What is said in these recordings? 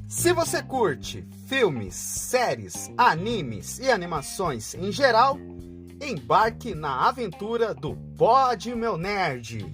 Se você curte filmes, séries, animes e animações em geral, embarque na aventura do Pod Meu Nerd.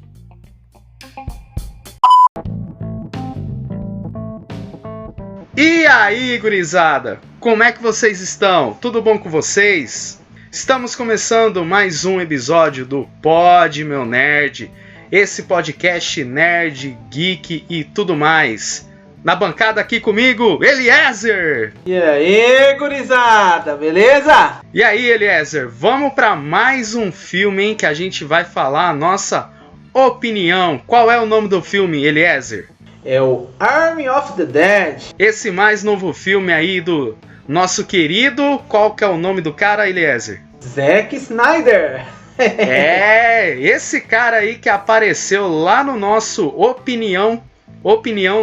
E aí, gurizada? Como é que vocês estão? Tudo bom com vocês? Estamos começando mais um episódio do Pod Meu Nerd, esse podcast nerd, geek e tudo mais. Na bancada aqui comigo, Eliezer! E aí, gurizada, beleza? E aí, Eliezer, vamos para mais um filme, hein, que a gente vai falar a nossa opinião. Qual é o nome do filme, Eliezer? É o Army of the Dead. Esse mais novo filme aí do nosso querido... Qual que é o nome do cara, Eliezer? Zack Snyder. É, esse cara aí que apareceu lá no nosso opinião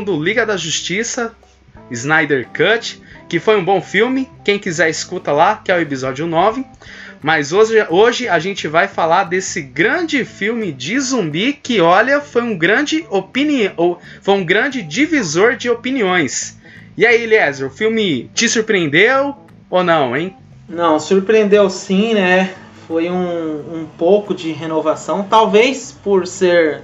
do Liga da Justiça, Snyder Cut, que foi um bom filme. Quem quiser escuta lá, que é o episódio 9. Mas hoje a gente vai falar desse grande filme de zumbi que, olha, foi um grande divisor de opiniões. E aí, Eliezer, o filme te surpreendeu ou não, hein? Não, surpreendeu sim, né? Foi um pouco de renovação, talvez por ser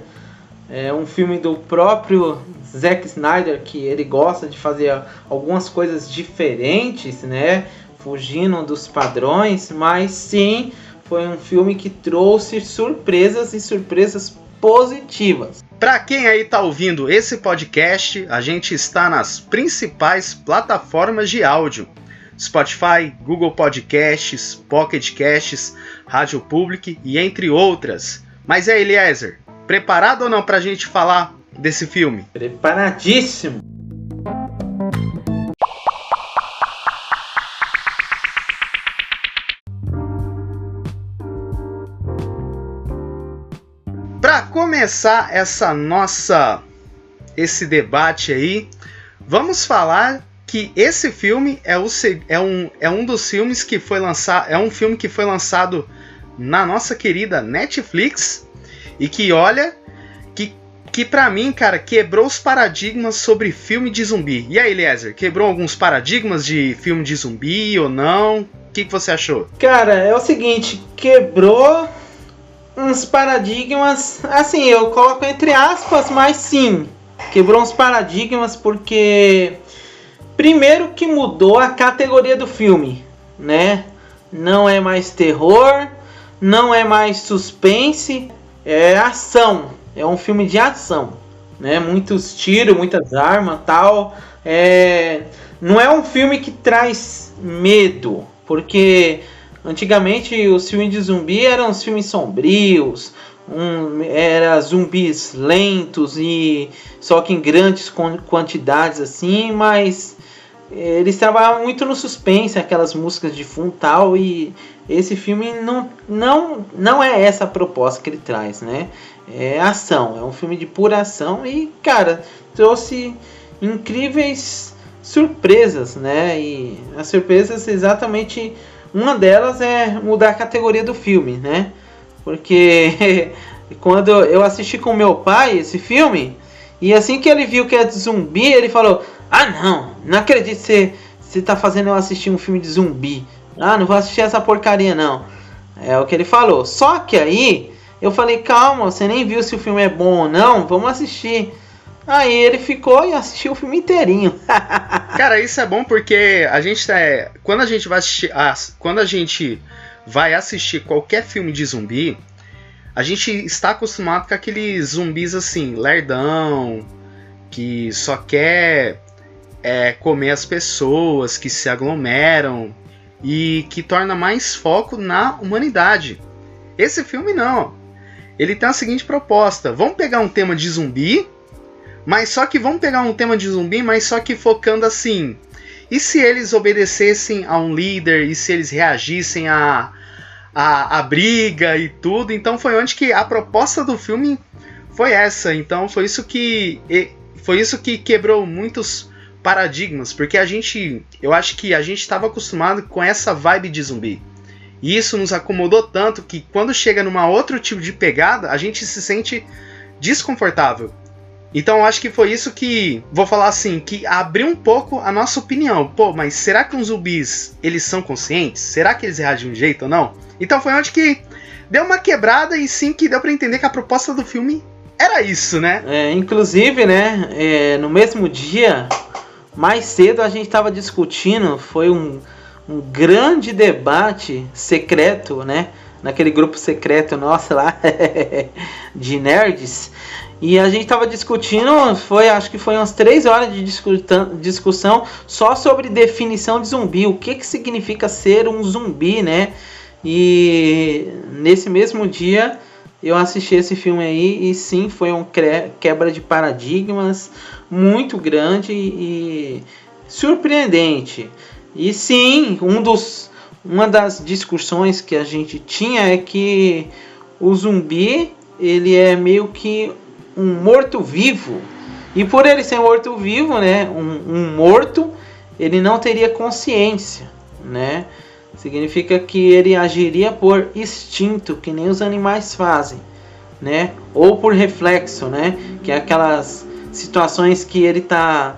um filme do próprio Zack Snyder, que ele gosta de fazer algumas coisas diferentes, né? Fugindo dos padrões, mas sim, foi um filme que trouxe surpresas e surpresas positivas. Para quem aí tá ouvindo esse podcast, a gente está nas principais plataformas de áudio: Spotify, Google Podcasts, Pocket Casts, Rádio Public e entre outras. Mas é, Eliezer, preparado ou não pra gente falar desse filme? Preparadíssimo! Para começar esse debate aí, vamos falar que esse filme é um dos filmes que foi lançado, é um filme que foi lançado na nossa querida Netflix e que, olha, que pra mim, cara, quebrou os paradigmas sobre filme de zumbi. E aí, Eliezer, quebrou alguns paradigmas de filme de zumbi ou não? O que você achou? Cara, é o seguinte, quebrou uns paradigmas, assim, eu coloco entre aspas, mas sim, quebrou uns paradigmas porque primeiro que mudou a categoria do filme, né? Não é mais terror, não é mais suspense, é ação, é um filme de ação, né? Muitos tiros, muitas armas, tal. Não é um filme que traz medo, porque antigamente os filmes de zumbi eram os filmes sombrios, era zumbis lentos e só que em grandes quantidades assim, mas eles trabalhavam muito no suspense, aquelas músicas de fundo e tal, e esse filme não é essa a proposta que ele traz, né? É ação, é um filme de pura ação e, cara, trouxe incríveis surpresas, né? E as surpresas exatamente... Uma delas é mudar a categoria do filme, né? Porque quando eu assisti com meu pai esse filme, e assim que ele viu que é de zumbi, ele falou: "Ah, não acredito que você tá fazendo eu assistir um filme de zumbi. Ah, não vou assistir essa porcaria, não." É o que ele falou. Só que aí eu falei: "Calma, você nem viu se o filme é bom ou não, vamos assistir." Aí ele ficou e assistiu o filme inteirinho. Cara, isso é bom porque a gente quando a gente vai assistir qualquer filme de zumbi, a gente está acostumado com aqueles zumbis assim, lerdão, que só quer comer as pessoas, que se aglomeram e que torna mais foco na humanidade. Esse filme não. Ele tem a seguinte proposta: vamos pegar um tema de zumbi, mas só que focando assim. E se eles obedecessem a um líder? E se eles reagissem à briga e tudo? Então foi onde que a proposta do filme foi essa. Então foi isso que quebrou muitos paradigmas. Porque eu acho que a gente estava acostumado com essa vibe de zumbi. E isso nos acomodou tanto que quando chega numa outro tipo de pegada, a gente se sente desconfortável. Então eu acho que foi isso que, vou falar assim, que abriu um pouco a nossa opinião. Pô, mas será que os zumbis, eles são conscientes? Será que eles reagem de um jeito ou não? Então foi onde que deu uma quebrada e sim que deu pra entender que a proposta do filme era isso, né? Inclusive, né, no mesmo dia, mais cedo a gente tava discutindo, foi um grande debate secreto, né? Naquele grupo secreto nosso lá, de nerds. E a gente tava discutindo, acho que foi umas 3 horas de discussão só sobre definição de zumbi. O que significa ser um zumbi, né? E nesse mesmo dia eu assisti esse filme aí e sim, foi um quebra de paradigmas muito grande e surpreendente. E sim, uma das discussões que a gente tinha é que o zumbi, ele é meio que um morto-vivo. E por ele ser morto-vivo, né, um morto, ele não teria consciência, né? Significa que ele agiria por instinto, que nem os animais fazem, né? Ou por reflexo, né? Que é aquelas situações que ele tá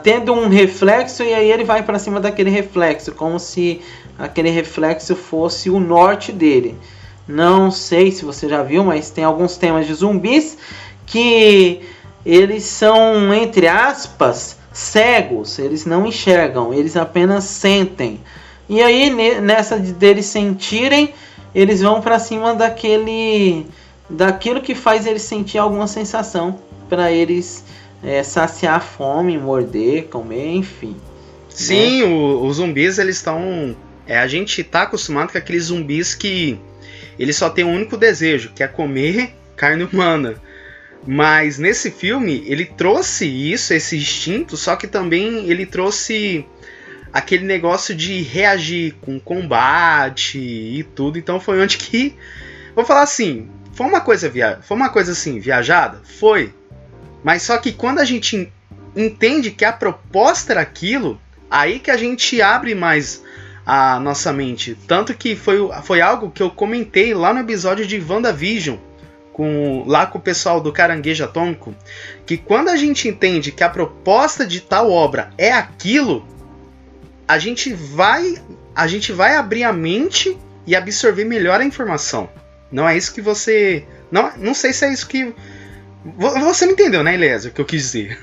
tendo um reflexo e aí ele vai para cima daquele reflexo, como se aquele reflexo fosse o norte dele. Não sei se você já viu, mas tem alguns temas de zumbis que eles são, entre aspas, cegos. Eles não enxergam, eles apenas sentem. E aí, nessa deles sentirem, eles vão para cima daquilo que faz eles sentir alguma sensação, para eles saciar a fome, morder, comer, enfim. Sim, né? Os zumbis, eles estão... a gente tá acostumado com aqueles zumbis que eles só têm um único desejo, que é comer carne humana. Mas nesse filme, ele trouxe isso, esse instinto, só que também ele trouxe aquele negócio de reagir com combate e tudo. Então foi onde que... Vou falar assim, foi uma coisa assim, viajada? Foi. Mas só que quando a gente entende que a proposta era aquilo, aí que a gente abre mais a nossa mente. Tanto que foi algo que eu comentei lá no episódio de WandaVision, lá com o pessoal do Caranguejo Atômico, que quando a gente entende que a proposta de tal obra é aquilo, a gente vai abrir a mente e absorver melhor a informação. Não é isso que você... Não sei se é isso que... Você me entendeu, né, Eliezer, o que eu quis dizer?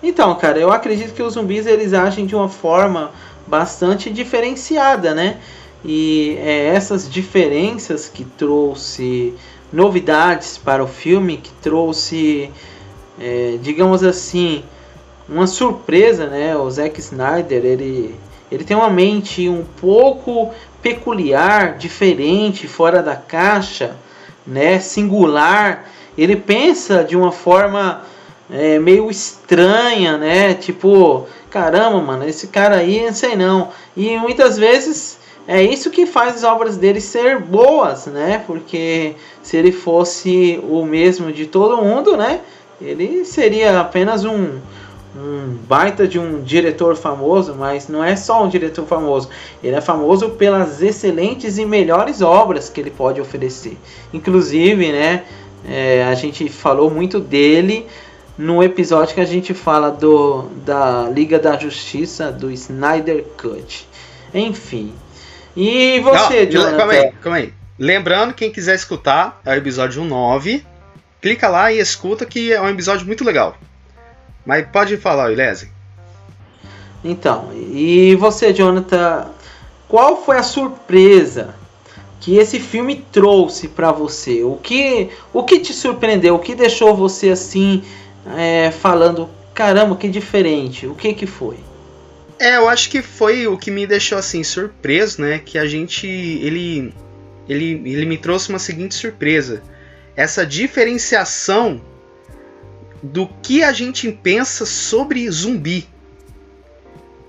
Então, cara, eu acredito que os zumbis, eles agem de uma forma bastante diferenciada, né? E essas diferenças que trouxe novidades para o filme, que trouxe, digamos assim, uma surpresa, né? O Zack Snyder, ele tem uma mente um pouco peculiar, diferente, fora da caixa, né? Singular. Ele pensa de uma forma meio estranha, né? Tipo, caramba, mano, esse cara aí, não sei não. E muitas vezes é isso que faz as obras dele ser boas, né? Porque se ele fosse o mesmo de todo mundo, né? Ele seria apenas um baita de um diretor famoso, mas não é só um diretor famoso. Ele é famoso pelas excelentes e melhores obras que ele pode oferecer. Inclusive, né? A gente falou muito dele no episódio que a gente fala da Liga da Justiça, do Snyder Cut. Enfim. E você, Jonathan? Calma aí. Lembrando, quem quiser escutar, é o episódio 9. Clica lá e escuta, que é um episódio muito legal. Mas pode falar, Eliezer. Então, e você, Jonathan, qual foi a surpresa que esse filme trouxe pra você? O que te surpreendeu? O que deixou você assim, falando, caramba, que diferente? O que foi? Eu acho que foi o que me deixou assim surpreso, né? Que ele me trouxe uma seguinte surpresa. Essa diferenciação do que a gente pensa sobre zumbi.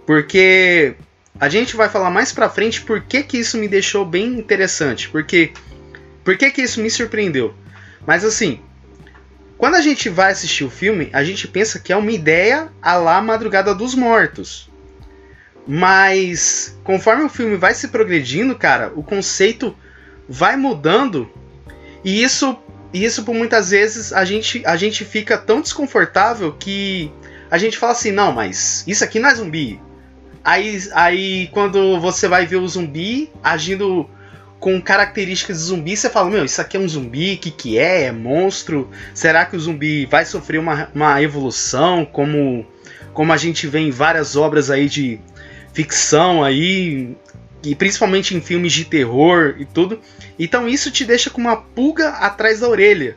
Porque a gente vai falar mais pra frente por que isso me deixou bem interessante. Por que isso me surpreendeu. Mas assim, quando a gente vai assistir o filme, a gente pensa que é uma ideia à la Madrugada dos Mortos. Mas conforme o filme vai se progredindo, cara, o conceito vai mudando. E isso E isso, por muitas vezes, a gente fica tão desconfortável que a gente fala assim, não, mas isso aqui não é zumbi. Aí quando você vai ver o zumbi agindo com características de zumbi, você fala, meu, isso aqui é um zumbi, o que é? É monstro? Será que o zumbi vai sofrer uma evolução, como a gente vê em várias obras aí de ficção aí, e principalmente em filmes de terror e tudo? Então isso te deixa com uma pulga atrás da orelha.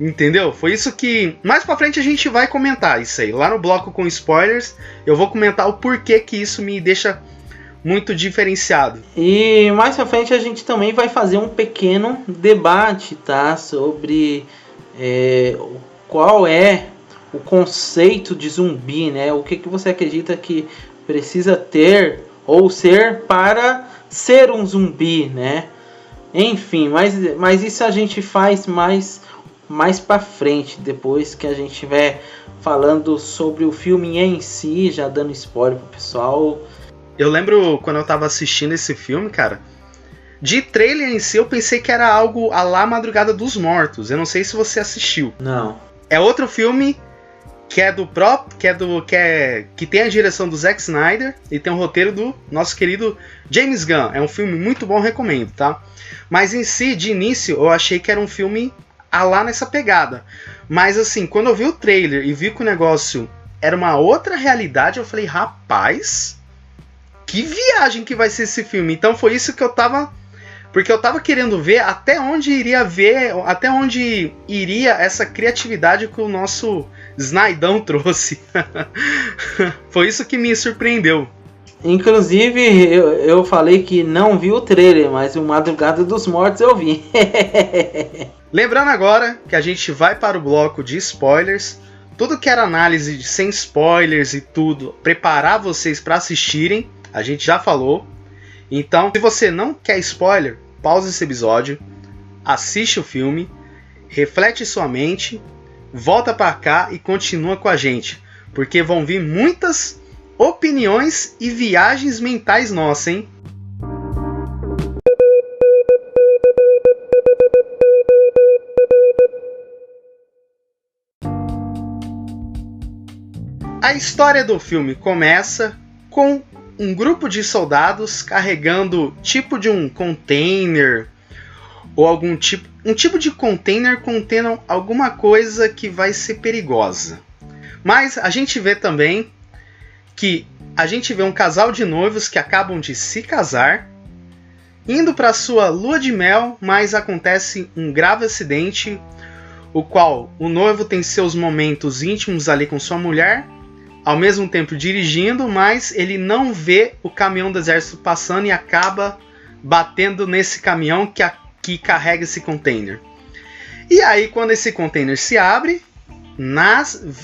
Entendeu? Foi isso que... Mais pra frente a gente vai comentar isso aí. Lá no bloco com spoilers, eu vou comentar o porquê que isso me deixa muito diferenciado. E mais pra frente a gente também vai fazer um pequeno debate, tá? Sobre qual é o conceito de zumbi, né? O que você acredita que precisa ter ou ser para ser um zumbi, né? Enfim, mas isso a gente faz mais pra frente, depois que a gente estiver falando sobre o filme em si, já dando spoiler pro pessoal. Eu lembro quando eu tava assistindo esse filme, cara, de trailer em si eu pensei que era algo à la Madrugada dos Mortos. Eu não sei se você assistiu. Não. É outro filme que é do próprio, que tem a direção do Zack Snyder e tem o roteiro do nosso querido James Gunn. É um filme muito bom, recomendo, tá? Mas em si, de início, eu achei que era um filme lá nessa pegada. Mas assim, quando eu vi o trailer e vi que o negócio era uma outra realidade, eu falei, rapaz, que viagem que vai ser esse filme. Então foi isso que eu tava... Porque eu tava querendo ver até onde iria essa criatividade que o nosso Snydão trouxe. Foi isso que me surpreendeu. Inclusive, eu falei que não vi o trailer, mas o Madrugada dos Mortos eu vi. Lembrando agora que a gente vai para o bloco de spoilers. Tudo que era análise sem spoilers e tudo, preparar vocês para assistirem, a gente já falou. Então, se você não quer spoiler, pausa esse episódio, assiste o filme, reflete sua mente, volta para cá e continua com a gente. Porque vão vir muitas opiniões e viagens mentais nossas, hein? A história do filme começa com um grupo de soldados carregando tipo de um container ou um tipo de container contendo alguma coisa que vai ser perigosa. Mas a gente vê também que um casal de noivos que acabam de se casar indo para sua lua de mel, mas acontece um grave acidente, o qual o noivo tem seus momentos íntimos ali com sua mulher, ao mesmo tempo dirigindo, mas ele não vê o caminhão do exército passando e acaba batendo nesse caminhão que carrega esse container. E aí, quando esse container se abre,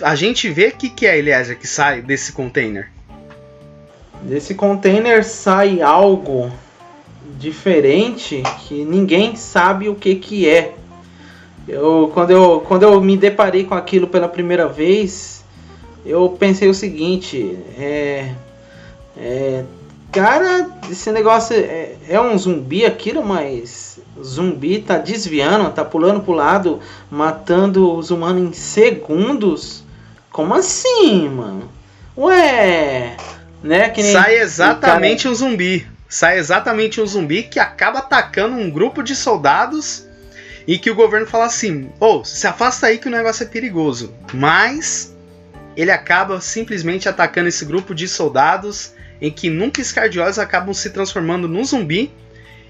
a gente vê o que é, Eliezer, que sai desse container. Desse container sai algo diferente que ninguém sabe o que é. Quando eu me deparei com aquilo pela primeira vez, eu pensei o seguinte, cara, esse negócio é um zumbi aquilo, mas o zumbi tá desviando, tá pulando pro lado, matando os humanos em segundos. Como assim, mano? Ué, né? Que nem Sai exatamente um zumbi. Sai exatamente um zumbi que acaba atacando um grupo de soldados e que o governo fala assim, se afasta aí que o negócio é perigoso. Mas ele acaba simplesmente atacando esse grupo de soldados em que num piscar de olhos acabam se transformando num zumbi.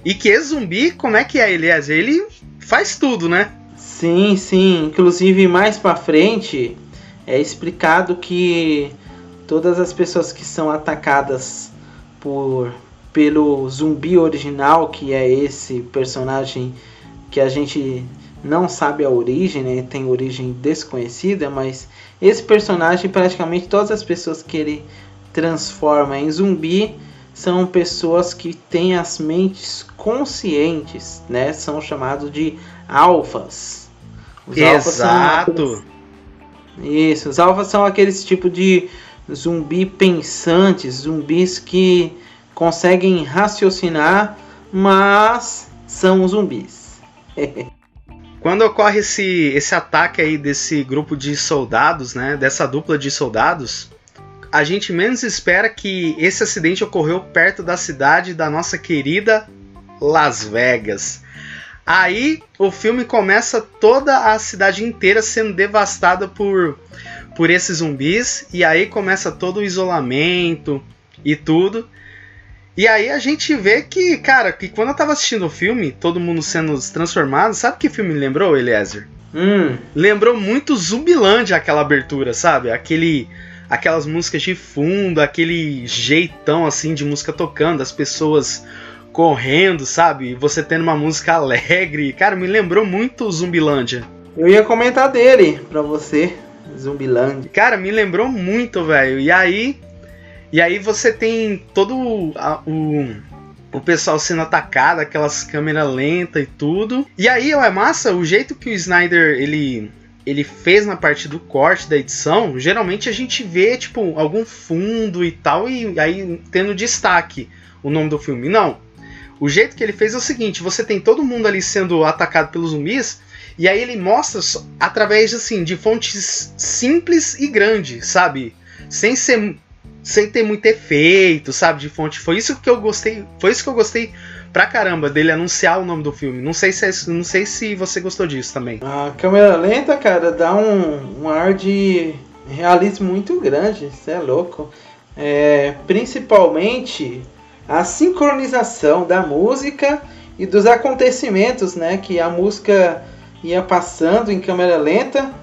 E que esse zumbi, como é que é, Eliezer? Ele faz tudo, né? Sim, sim. Inclusive, mais pra frente, é explicado que todas as pessoas que são atacadas pelo zumbi original, que é esse personagem que a gente não sabe a origem, né? Tem origem desconhecida, mas esse personagem, praticamente todas as pessoas que ele transforma em zumbi são pessoas que têm as mentes conscientes, né? São chamados de alfas. Exato. Os alfas são aqueles tipo de zumbi pensantes, zumbis que conseguem raciocinar, mas são zumbis. Quando ocorre esse ataque aí desse grupo de soldados, né, dessa dupla de soldados, a gente menos espera que esse acidente ocorreu perto da cidade da nossa querida Las Vegas. Aí o filme começa toda a cidade inteira sendo devastada por esses zumbis, e aí começa todo o isolamento e tudo. E aí a gente vê que, cara, que quando eu tava assistindo o filme, todo mundo sendo transformado, sabe que filme me lembrou, Eliezer? Lembrou muito Zumbilândia, aquela abertura, sabe? Aquelas músicas de fundo, aquele jeitão assim de música tocando, as pessoas correndo, sabe? Você tendo uma música alegre. Cara, me lembrou muito Zumbilândia. Eu ia comentar dele pra você, Zumbilândia. Cara, me lembrou muito, velho. E aí você tem todo o pessoal sendo atacado, aquelas câmeras lentas e tudo. E aí é massa o jeito que o Snyder ele fez na parte do corte da edição. Geralmente a gente vê tipo algum fundo e tal, e aí tendo destaque o nome do filme. Não. O jeito que ele fez é o seguinte: você tem todo mundo ali sendo atacado pelos zumbis, e aí ele mostra através assim, de fontes simples e grandes, sabe? Sem ter muito efeito, sabe, de fonte. Foi isso que eu gostei pra caramba dele anunciar o nome do filme. Não sei se você gostou disso também. A câmera lenta, cara, dá um ar de realismo muito grande. Isso é louco. Principalmente a sincronização da música e dos acontecimentos, né? Que a música ia passando em câmera lenta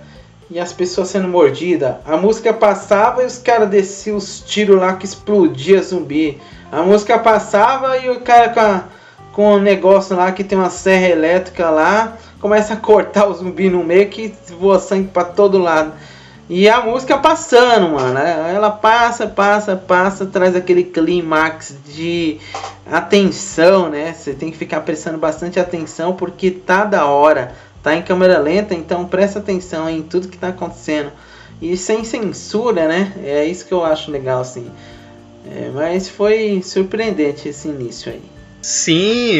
e as pessoas sendo mordidas. A música passava e os caras desciam os tiros lá que explodia zumbi. A música passava e o cara com um negócio lá que tem uma serra elétrica lá começa a cortar o zumbi no meio que voa sangue pra todo lado. E a música passando, mano. Ela passa, traz aquele clímax de atenção, né? Você tem que ficar prestando bastante atenção porque tá da hora. Tá em câmera lenta, então presta atenção em tudo que tá acontecendo. E sem censura, né? É isso que eu acho legal, assim. Mas foi surpreendente esse início aí. Sim,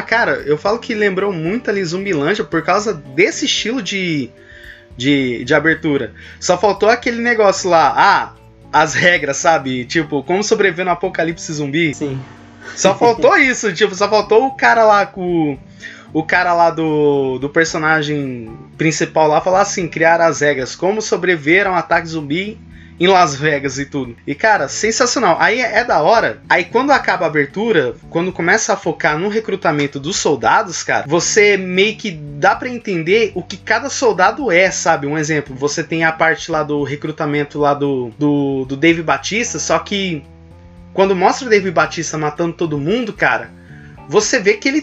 cara, eu falo que lembrou muito ali Zumbilândia por causa desse estilo de abertura. Só faltou aquele negócio lá, as regras, sabe? Tipo, como sobreviver no apocalipse zumbi. Sim. Só faltou isso, tipo, só faltou o cara lá com... O cara lá do personagem principal lá falar assim, criar as regras, como sobreviver a um ataque zumbi em Las Vegas e tudo. E cara, sensacional. Aí é da hora. Aí quando acaba a abertura, quando começa a focar no recrutamento dos soldados, cara, você meio que dá pra entender o que cada soldado é, sabe? Um exemplo, você tem a parte lá do recrutamento lá do Dave Bautista, só que quando mostra o Dave Bautista matando todo mundo, cara, você vê que ele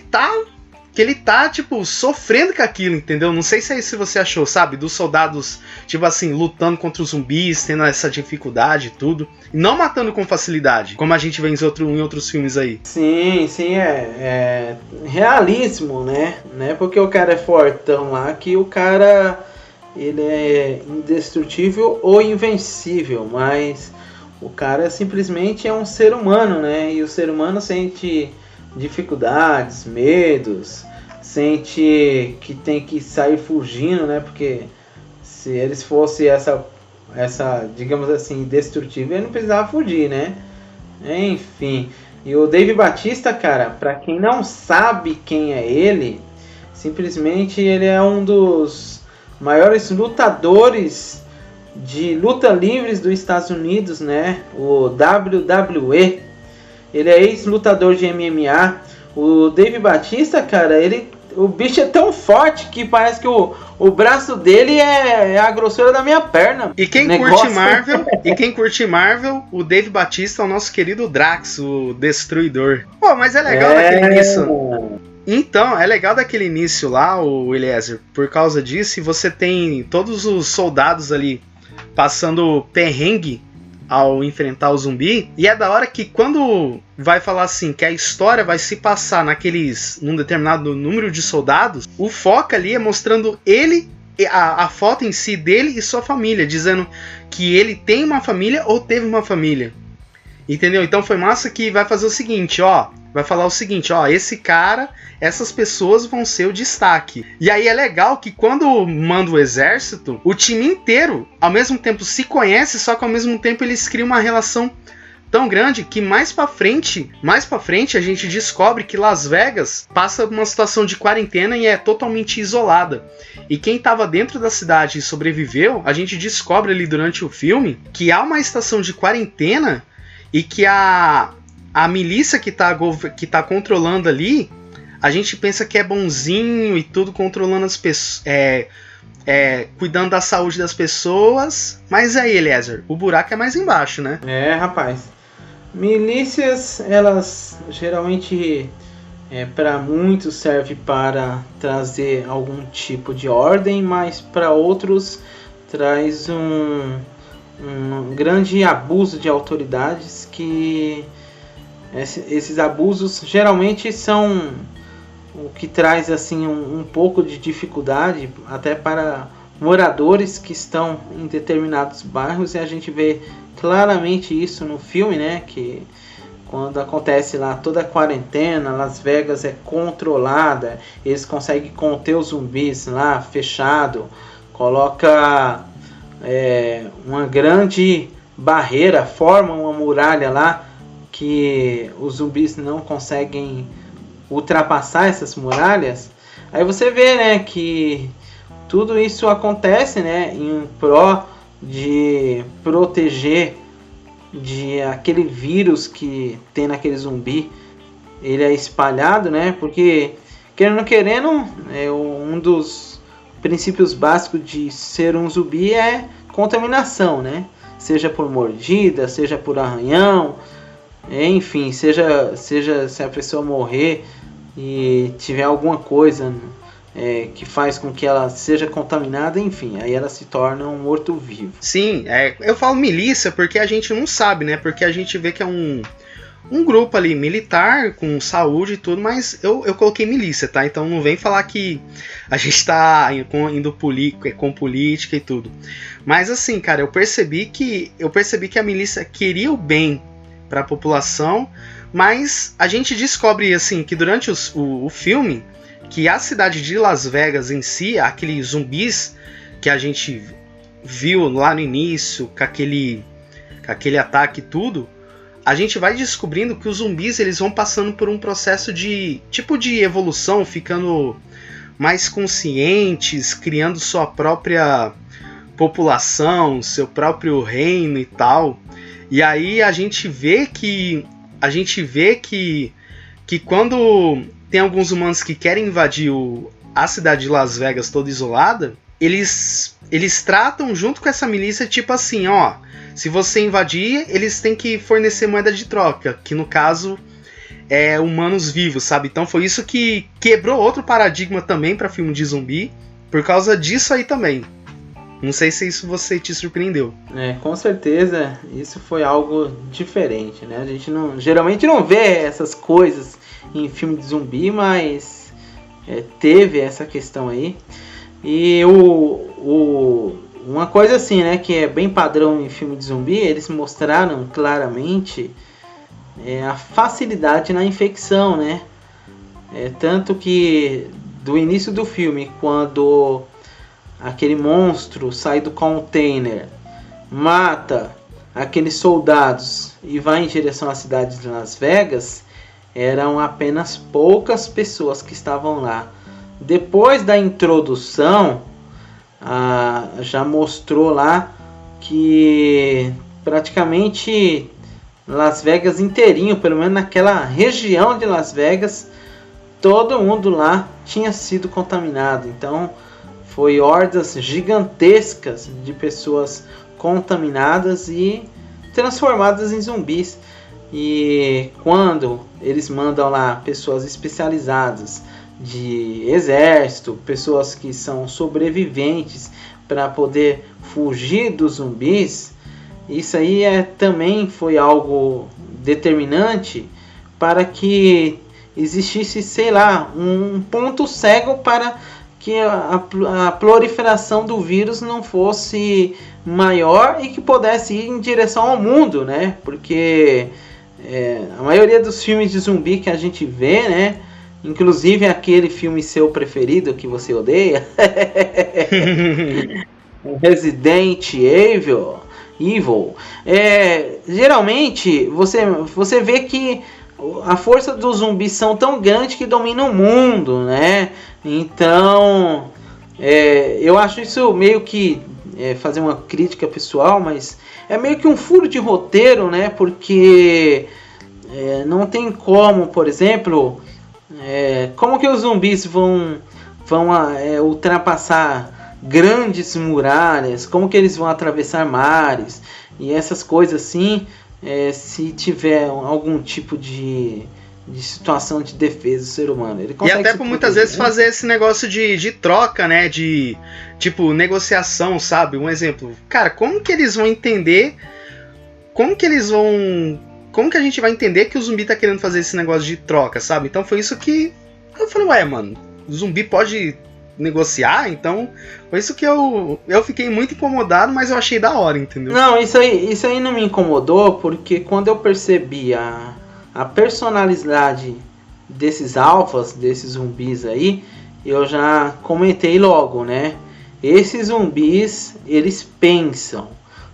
tá, tipo, sofrendo com aquilo, entendeu? Não sei se é isso que você achou, sabe? Dos soldados, tipo assim, lutando contra os zumbis, tendo essa dificuldade e tudo. E não matando com facilidade, como a gente vê em outros filmes aí. Sim, é realismo, né? Não é porque o cara é fortão lá que o cara, ele é indestrutível ou invencível, mas o cara simplesmente é um ser humano, né? E o ser humano sente dificuldades, medos, sente que tem que sair fugindo, né? Porque se eles fossem essa digamos assim, destrutível, ele não precisava fugir, né? Enfim, e o Dave Bautista, cara, pra quem não sabe quem é ele, simplesmente ele é um dos maiores lutadores de luta livres dos Estados Unidos, né? O WWE. Ele é ex-lutador de MMA. O Dave Bautista, cara, o bicho é tão forte que parece que o braço dele é a grossura da minha perna. E quem curte Marvel, o Dave Bautista é o nosso querido Drax, o Destruidor. Pô, mas é legal daquele início. Então, é legal daquele início lá, o Eliezer, por causa disso, e você tem todos os soldados ali passando perrengue ao enfrentar o zumbi, e é da hora que quando vai falar assim, que a história vai se passar num determinado número de soldados, o foco ali é mostrando ele, a foto em si dele e sua família, dizendo que ele tem uma família ou teve uma família. Entendeu? Então foi massa que vai fazer o seguinte, ó. Vai falar o seguinte, ó, esse cara, essas pessoas vão ser o destaque. E aí é legal que quando manda o exército, o time inteiro, ao mesmo tempo, se conhece, só que ao mesmo tempo eles criam uma relação tão grande que mais pra frente a gente descobre que Las Vegas passa por uma situação de quarentena e é totalmente isolada. E quem tava dentro da cidade e sobreviveu, a gente descobre ali durante o filme que há uma estação de quarentena e que a milícia que tá controlando ali, a gente pensa que é bonzinho e tudo, controlando as pessoas, cuidando da saúde das pessoas. Mas aí, Eliezer, o buraco é mais embaixo, né? É, rapaz. Milícias, elas geralmente, para muitos, serve para trazer algum tipo de ordem, mas para outros traz um grande abuso de autoridades, que esses abusos geralmente são o que traz assim um pouco de dificuldade até para moradores que estão em determinados bairros, e a gente vê claramente isso no filme, né? Que quando acontece lá toda a quarentena, Las Vegas é controlada, eles conseguem conter os zumbis lá fechado, coloca uma grande barreira, forma uma muralha lá que os zumbis não conseguem ultrapassar essas muralhas. Aí você vê, né, que tudo isso acontece, né, em pró de proteger de aquele vírus que tem naquele zumbi. Ele é espalhado, né, porque querendo ou querendo, um dos princípios básicos de ser um zumbi é contaminação, né, seja por mordida, seja por arranhão, enfim, seja se a pessoa morrer e tiver alguma coisa que faz com que ela seja contaminada, enfim, aí ela se torna um morto-vivo. Sim, eu falo milícia porque a gente não sabe, né? Porque a gente vê que é um grupo ali militar, com saúde e tudo, mas eu coloquei milícia, tá? Então não vem falar que a gente tá indo com política e tudo. Mas assim, cara, eu percebi que a milícia queria o bem para a população, mas a gente descobre assim que durante o filme que a cidade de Las Vegas em si, aqueles zumbis que a gente viu lá no início, com aquele ataque e tudo, a gente vai descobrindo que os zumbis eles vão passando por um processo de evolução, ficando mais conscientes, criando sua própria população, seu próprio reino e tal. E aí a gente vê que quando tem alguns humanos que querem invadir a cidade de Las Vegas toda isolada, eles tratam junto com essa milícia tipo assim, ó, se você invadir, eles têm que fornecer moeda de troca, que no caso é humanos vivos, sabe? Então foi isso que quebrou outro paradigma também para filme de zumbi, por causa disso aí também. Não sei se isso você te surpreendeu. Com certeza, isso foi algo diferente, né? A gente geralmente não vê essas coisas em filme de zumbi, mas teve essa questão aí. E uma coisa assim, né, que é bem padrão em filme de zumbi, eles mostraram claramente a facilidade na infecção, né? Tanto que do início do filme, quando aquele monstro sai do container, mata aqueles soldados e vai em direção à cidade de Las Vegas, eram apenas poucas pessoas que estavam lá. Depois da introdução, já mostrou lá que praticamente Las Vegas inteirinho, pelo menos naquela região de Las Vegas, todo mundo lá tinha sido contaminado. Então foi hordas gigantescas de pessoas contaminadas e transformadas em zumbis. E quando eles mandam lá pessoas especializadas de exército, pessoas que são sobreviventes para poder fugir dos zumbis, isso aí também foi algo determinante para que existisse, sei lá, um ponto cego para que a proliferação do vírus não fosse maior e que pudesse ir em direção ao mundo, né? Porque a maioria dos filmes de zumbi que a gente vê, né? Inclusive aquele filme seu preferido que você odeia, Resident Evil, geralmente você vê que a força dos zumbis são tão grande que domina o mundo, né? Então, eu acho isso meio que fazer uma crítica pessoal, mas é meio que um furo de roteiro, né? Porque não tem como, por exemplo, como que os zumbis vão ultrapassar grandes muralhas, como que eles vão atravessar mares e essas coisas assim, se tiver algum tipo de situação de defesa do ser humano. Ele consegue, e até por muitas vezes fazer esse negócio de troca, né? De tipo negociação, sabe? Um exemplo. Cara, como que eles vão entender? Como que a gente vai entender que o zumbi tá querendo fazer esse negócio de troca, sabe? Então foi isso que eu falei, ué, mano, o zumbi pode negociar? Então foi isso que eu fiquei muito incomodado, mas eu achei da hora, entendeu? Não, isso aí não me incomodou, porque quando eu percebi a personalidade desses alfas, desses zumbis aí, eu já comentei logo, né? Esses zumbis, eles pensam.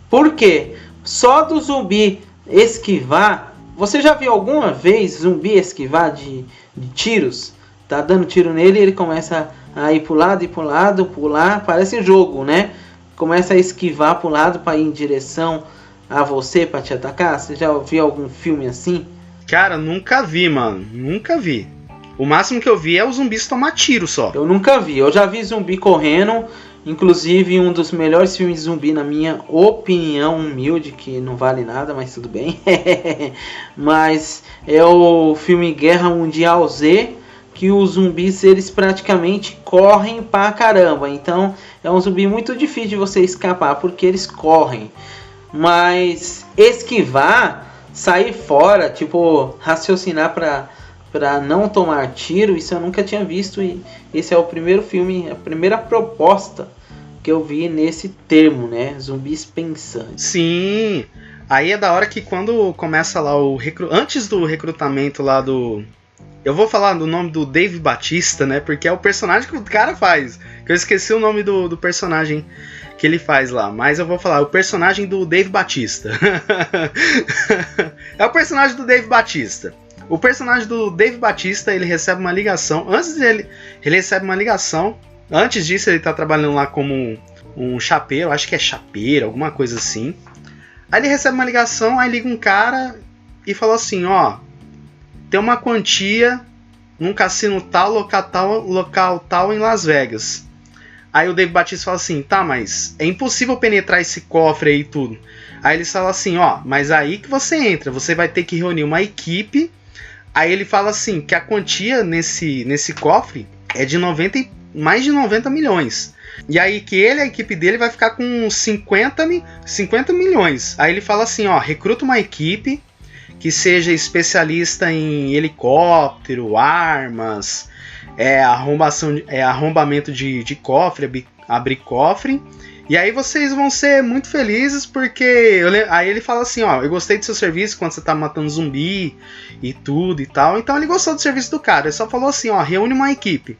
Por quê? Só do zumbi esquivar... Você já viu alguma vez zumbi esquivar de tiros? Tá dando tiro nele e ele começa a ir pro lado, pular. Parece jogo, né? Começa a esquivar pro lado para ir em direção a você, para te atacar. Você já viu algum filme assim? Cara, nunca vi, mano. Nunca vi. O máximo que eu vi é os zumbis tomar tiro só. Eu nunca vi. Eu já vi zumbi correndo. Inclusive, um dos melhores filmes de zumbi, na minha opinião humilde, que não vale nada, mas tudo bem. Mas é o filme Guerra Mundial Z, que os zumbis, eles praticamente correm pra caramba. Então, é um zumbi muito difícil de você escapar, porque eles correm. Mas esquivar, sair fora, tipo, raciocinar pra não tomar tiro, isso eu nunca tinha visto. E esse é o primeiro filme, a primeira proposta que eu vi nesse termo, né? Zumbis pensantes. Sim. Aí é da hora que quando começa lá antes do recrutamento lá do... Eu vou falar do nome do Dave Bautista, né? Porque é o personagem que o cara faz. Que eu esqueci o nome do personagem que ele faz lá. Mas eu vou falar, o personagem do Dave Bautista. É o personagem do Dave Bautista. O personagem do Dave Bautista, ele recebe uma ligação. Ele recebe uma ligação. Antes disso, ele tá trabalhando lá como um chapeiro. Acho que é chapeiro, alguma coisa assim. Aí ele recebe uma ligação, aí liga um cara e falou assim, ó... Tem uma quantia num cassino tal, local tal em Las Vegas. Aí o Dave Bautista fala assim, tá, mas é impossível penetrar esse cofre aí e tudo. Aí eles falam assim, ó, mas aí que você entra, você vai ter que reunir uma equipe. Aí ele fala assim, que a quantia nesse cofre é de mais de 90 milhões. E aí que a equipe dele vai ficar com 50 milhões. Aí ele fala assim, ó, recruta uma equipe que seja especialista em helicóptero, armas, arrombamento de cofre, abrir cofre. E aí vocês vão ser muito felizes porque... Aí ele fala assim, ó, eu gostei do seu serviço quando você tá matando zumbi e tudo e tal. Então ele gostou do serviço do cara. Ele só falou assim, ó, reúne uma equipe.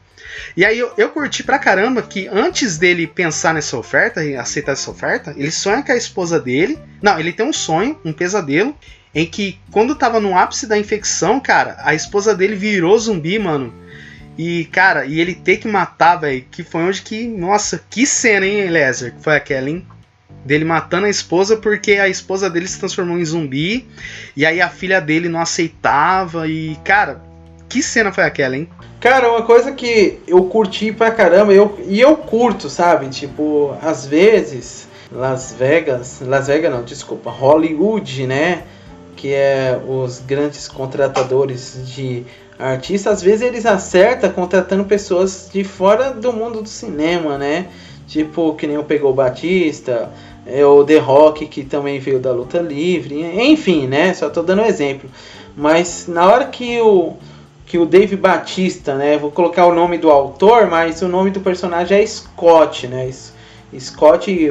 E aí eu curti pra caramba que antes dele pensar nessa oferta e aceitar essa oferta, ele sonha com a esposa dele. Não, ele tem um sonho, um pesadelo, em que quando tava no ápice da infecção, cara, a esposa dele virou zumbi, mano. E, cara, e ele ter que matar, velho, que foi onde que... Nossa, que cena, hein, Eliezer? Que foi aquela, hein? Dele matando a esposa porque a esposa dele se transformou em zumbi. E aí a filha dele não aceitava e, cara, que cena foi aquela, hein? Cara, uma coisa que eu curti pra caramba, eu curto, sabe? Tipo, às vezes, Hollywood, né? Que é os grandes contratadores de artistas, às vezes eles acertam contratando pessoas de fora do mundo do cinema, né? Tipo, que nem o Pegou Batista, o The Rock, que também veio da luta livre, enfim, né? Só tô dando um exemplo. Mas na hora que que o Dave Bautista, né? Vou colocar o nome do autor, mas o nome do personagem é Scott, né? Scott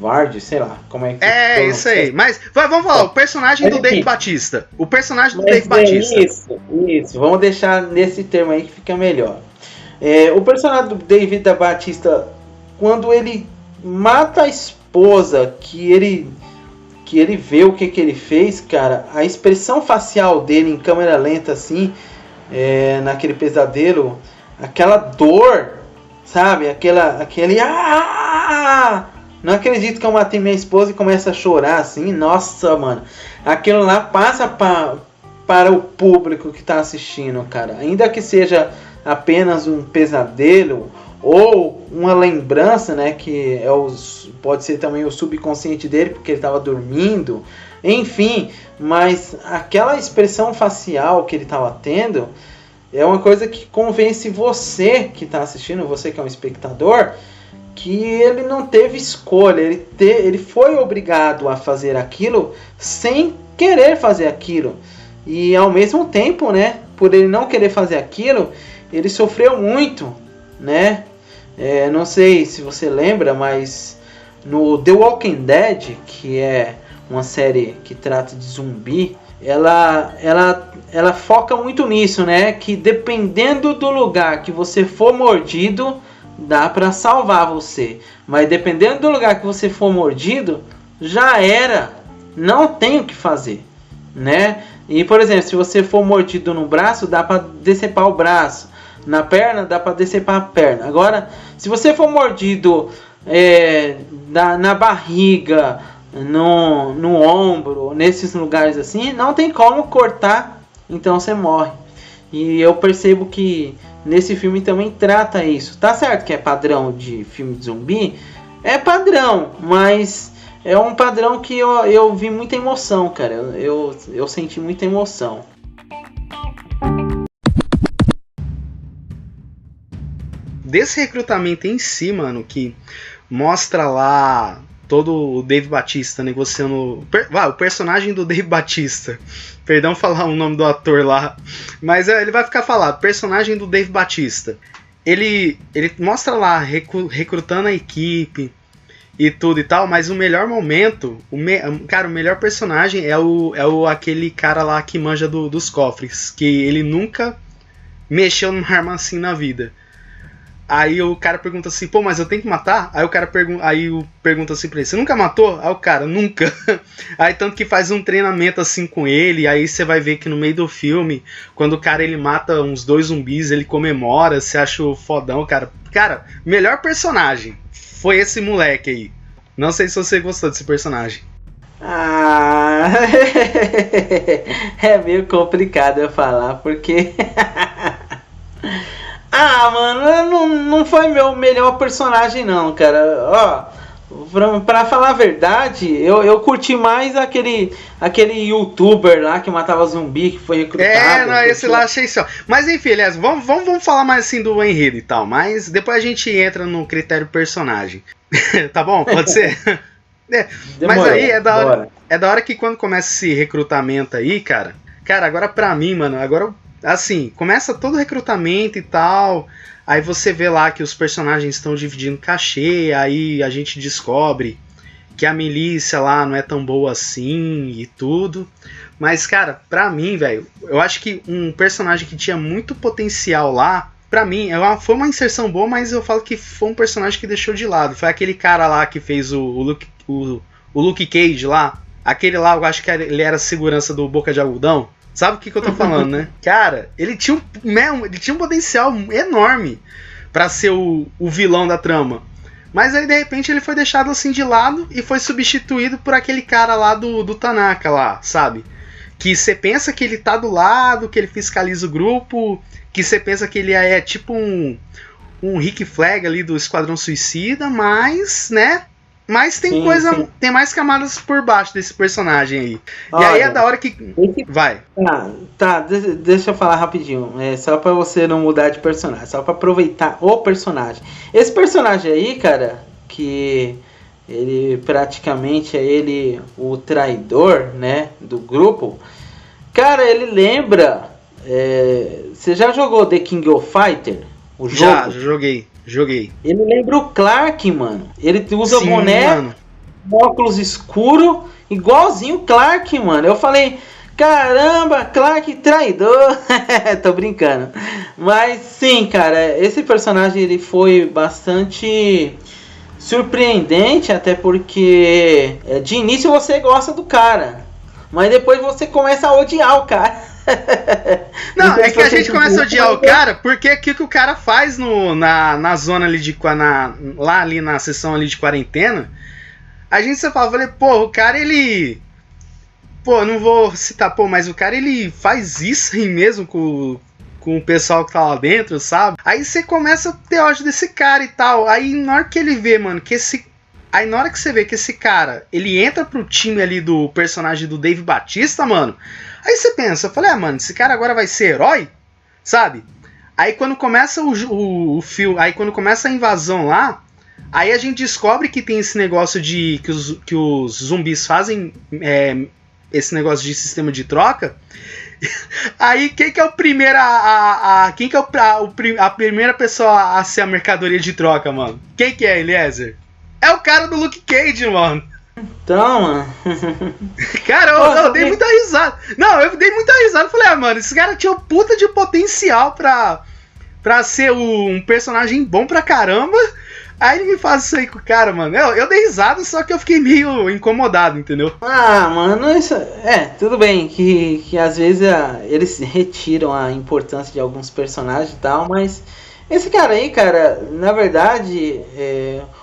Ward, sei lá, como é que... É, isso aí. Mas vamos falar, o personagem do Dave Bautista. O personagem do Dave Bautista. Isso. Vamos deixar nesse termo aí que fica melhor. O personagem do David Bautista, quando ele mata a esposa, que ele vê o que ele fez, cara, a expressão facial dele em câmera lenta, assim, naquele pesadelo, aquela dor, sabe? Aquele não acredito que eu matei minha esposa, e começa a chorar assim. Nossa, mano, aquilo lá passa para o público que tá assistindo, cara, ainda que seja apenas um pesadelo ou uma lembrança, né, que pode ser também o subconsciente dele, porque ele estava dormindo, enfim, mas aquela expressão facial que ele estava tendo é uma coisa que convence você que está assistindo, você que é um espectador, que ele não teve escolha, ele foi obrigado a fazer aquilo sem querer fazer aquilo, e ao mesmo tempo, né, por ele não querer fazer aquilo, ele sofreu muito, né? Não sei se você lembra, mas no The Walking Dead, que é uma série que trata de zumbi, ela foca muito nisso, né? Que dependendo do lugar que você for mordido, dá para salvar você. Mas dependendo do lugar que você for mordido, já era. Não tem o que fazer, né? E, por exemplo, se você for mordido no braço, dá para decepar o braço. Na perna, dá para decepar a perna. Agora, se você for mordido na barriga, no ombro, nesses lugares assim, não tem como cortar, então você morre. E eu percebo que nesse filme também trata isso. Tá certo que é padrão de filme de zumbi? É padrão, mas é um padrão que eu vi muita emoção, cara. Eu senti muita emoção. Desse recrutamento em si, mano, que mostra lá todo o Dave Bautista negociando... o personagem do Dave Bautista. Perdão falar o nome do ator lá. Mas ele vai ficar falado. Personagem do Dave Bautista. Ele mostra lá recrutando a equipe e tudo e tal, mas o melhor momento... o melhor personagem é aquele cara lá que manja dos cofres. Que ele nunca mexeu numa arma assim na vida. Aí o cara pergunta assim, pô, mas eu tenho que matar? Aí o cara pergunta assim pra ele, você nunca matou? Aí o cara, nunca. Aí tanto que faz um treinamento assim com ele, aí você vai ver que no meio do filme, quando o cara ele mata uns 2 zumbis, ele comemora, você acha o fodão, cara. Cara, melhor personagem foi esse moleque aí. Não sei se você gostou desse personagem. É meio complicado eu falar, porque... mano, não foi meu melhor personagem não, cara. Ó, pra falar a verdade, eu curti mais aquele youtuber lá que matava zumbi, que foi recrutado. Esse lá achei só. Mas enfim, aliás, vamos falar mais assim do enredo e tal, mas depois a gente entra no critério personagem. Tá bom? Pode ser? Mas aí é da hora que quando começa esse recrutamento aí, cara, agora pra mim, mano, assim, começa todo o recrutamento e tal, aí você vê lá que os personagens estão dividindo cachê, aí a gente descobre que a milícia lá não é tão boa assim e tudo, mas cara, pra mim, velho, eu acho que um personagem que tinha muito potencial lá, pra mim, foi uma inserção boa, mas eu falo que foi um personagem que deixou de lado, foi aquele cara lá que fez o Luke Cage lá, aquele lá, eu acho que ele era segurança do Boca de Algodão. Sabe o que eu tô falando, né? Cara, ele tinha um potencial enorme pra ser o vilão da trama. Mas aí, de repente, ele foi deixado assim de lado e foi substituído por aquele cara lá do Tanaka lá, sabe? Que você pensa que ele tá do lado, que ele fiscaliza o grupo, que você pensa que ele é tipo um Rick Flag ali do Esquadrão Suicida, mas, né? Mas tem sim. Tem mais camadas por baixo desse personagem aí. Olha, e aí é da hora que... Vai. Deixa eu falar rapidinho. Só pra você não mudar de personagem. Só pra aproveitar o personagem. Esse personagem aí, cara, que ele praticamente é o traidor, né, do grupo. Cara, ele lembra Você já jogou The King of Fighter? O jogo? Já joguei. Ele lembra o Clark, mano. Ele usa Sim, boné, mano. óculos escuro, igualzinho o Clark, mano. Eu falei, caramba, Clark traidor. Tô brincando. Mas sim, cara, esse personagem ele foi bastante surpreendente, até porque de início você gosta do cara, mas depois você começa a odiar o cara. Não, é que a gente começa a odiar o cara porque o que o cara faz na zona ali lá ali na sessão ali de quarentena, a gente só fala, pô, o cara ele... Pô, não vou citar, pô, mas o cara ele faz isso aí mesmo com o pessoal que tá lá dentro, sabe? Aí você começa a ter ódio desse cara e tal. Aí na hora que ele vê, mano, Aí na hora que você vê que esse cara, ele entra pro time ali do personagem do Dave Bautista, mano. Aí você pensa, eu falei, mano, esse cara agora vai ser herói? Sabe? Aí quando começa o filme, aí quando começa a invasão lá, aí a gente descobre que tem esse negócio de que os zumbis fazem esse negócio de sistema de troca. Aí quem que é o primeiro quem que é a primeira pessoa a ser a mercadoria de troca, mano? Quem que é, Eliezer? É o cara do Luke Cage, mano. Então, mano. Cara, eu dei muita risada. Não, eu dei muita risada. Falei, mano, esse cara tinha um puta de potencial pra ser um personagem bom pra caramba. Aí ele me faz isso aí com o cara, mano. Eu dei risada, só que eu fiquei meio incomodado, entendeu? Mano, isso... tudo bem que às vezes eles retiram a importância de alguns personagens e tal, mas esse cara aí, cara, na verdade,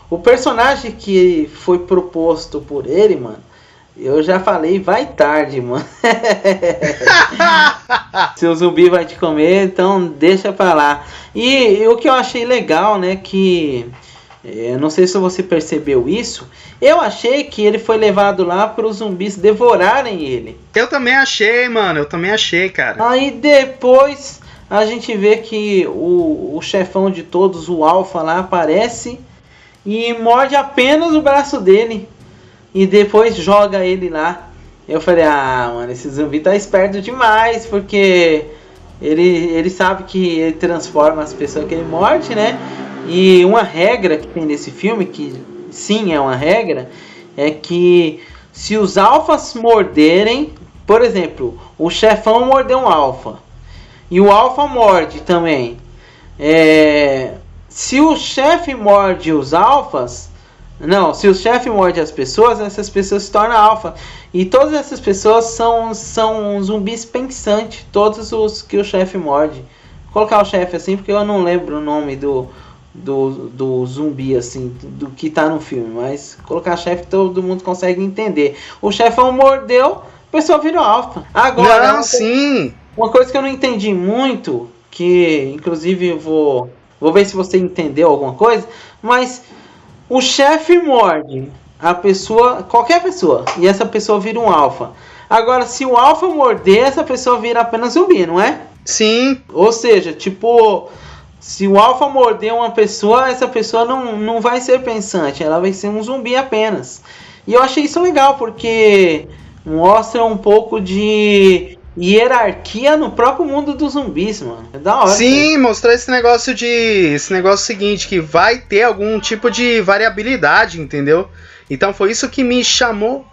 o personagem que foi proposto por ele, mano, eu já falei, vai tarde, mano. Seu zumbi vai te comer, então deixa pra lá. E o que eu achei legal, né, que... não sei se você percebeu isso. Eu achei que ele foi levado lá para os zumbis devorarem ele. Eu também achei, mano. Eu também achei, cara. Aí depois a gente vê que o chefão de todos, o Alpha lá, aparece e morde apenas o braço dele. E depois joga ele lá. Eu falei, mano, esse zumbi tá esperto demais. Porque ele sabe que ele transforma as pessoas que ele morde, né? E uma regra que tem nesse filme, que sim é uma regra, é que se os alfas morderem, por exemplo, o chefão mordeu um alfa e o alfa morde também. Se o chefe morde os alfas, se o chefe morde as pessoas, essas pessoas se tornam alfa. E todas essas pessoas são zumbis pensantes, todos os que o chefe morde. Vou colocar o chefe assim porque eu não lembro o nome do zumbi, assim, do que tá no filme, mas colocar chefe todo mundo consegue entender. O chefão mordeu, a pessoa virou alfa. Agora, uma coisa que eu não entendi muito, que inclusive eu vou ver se você entendeu alguma coisa, mas o chefe morde a pessoa, qualquer pessoa, e essa pessoa vira um alfa. Agora, se o alfa morder, essa pessoa vira apenas zumbi, não é? Sim. Ou seja, tipo... Se o alfa morder uma pessoa, essa pessoa não vai ser pensante, ela vai ser um zumbi apenas. E eu achei isso legal, porque mostra um pouco de hierarquia no próprio mundo dos zumbis, mano. É da hora. Sim, mostrou esse negócio seguinte, que vai ter algum tipo de variabilidade, entendeu? Então foi isso que me chamou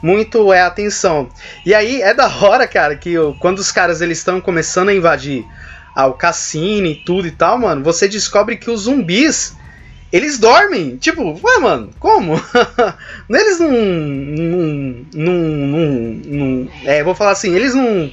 muito a atenção. E aí é da hora, cara, que quando os caras eles estão começando a invadir o cassino e tudo e tal, mano, você descobre que os zumbis, eles dormem. Tipo, ué, mano, como? Eles vou falar assim, eles não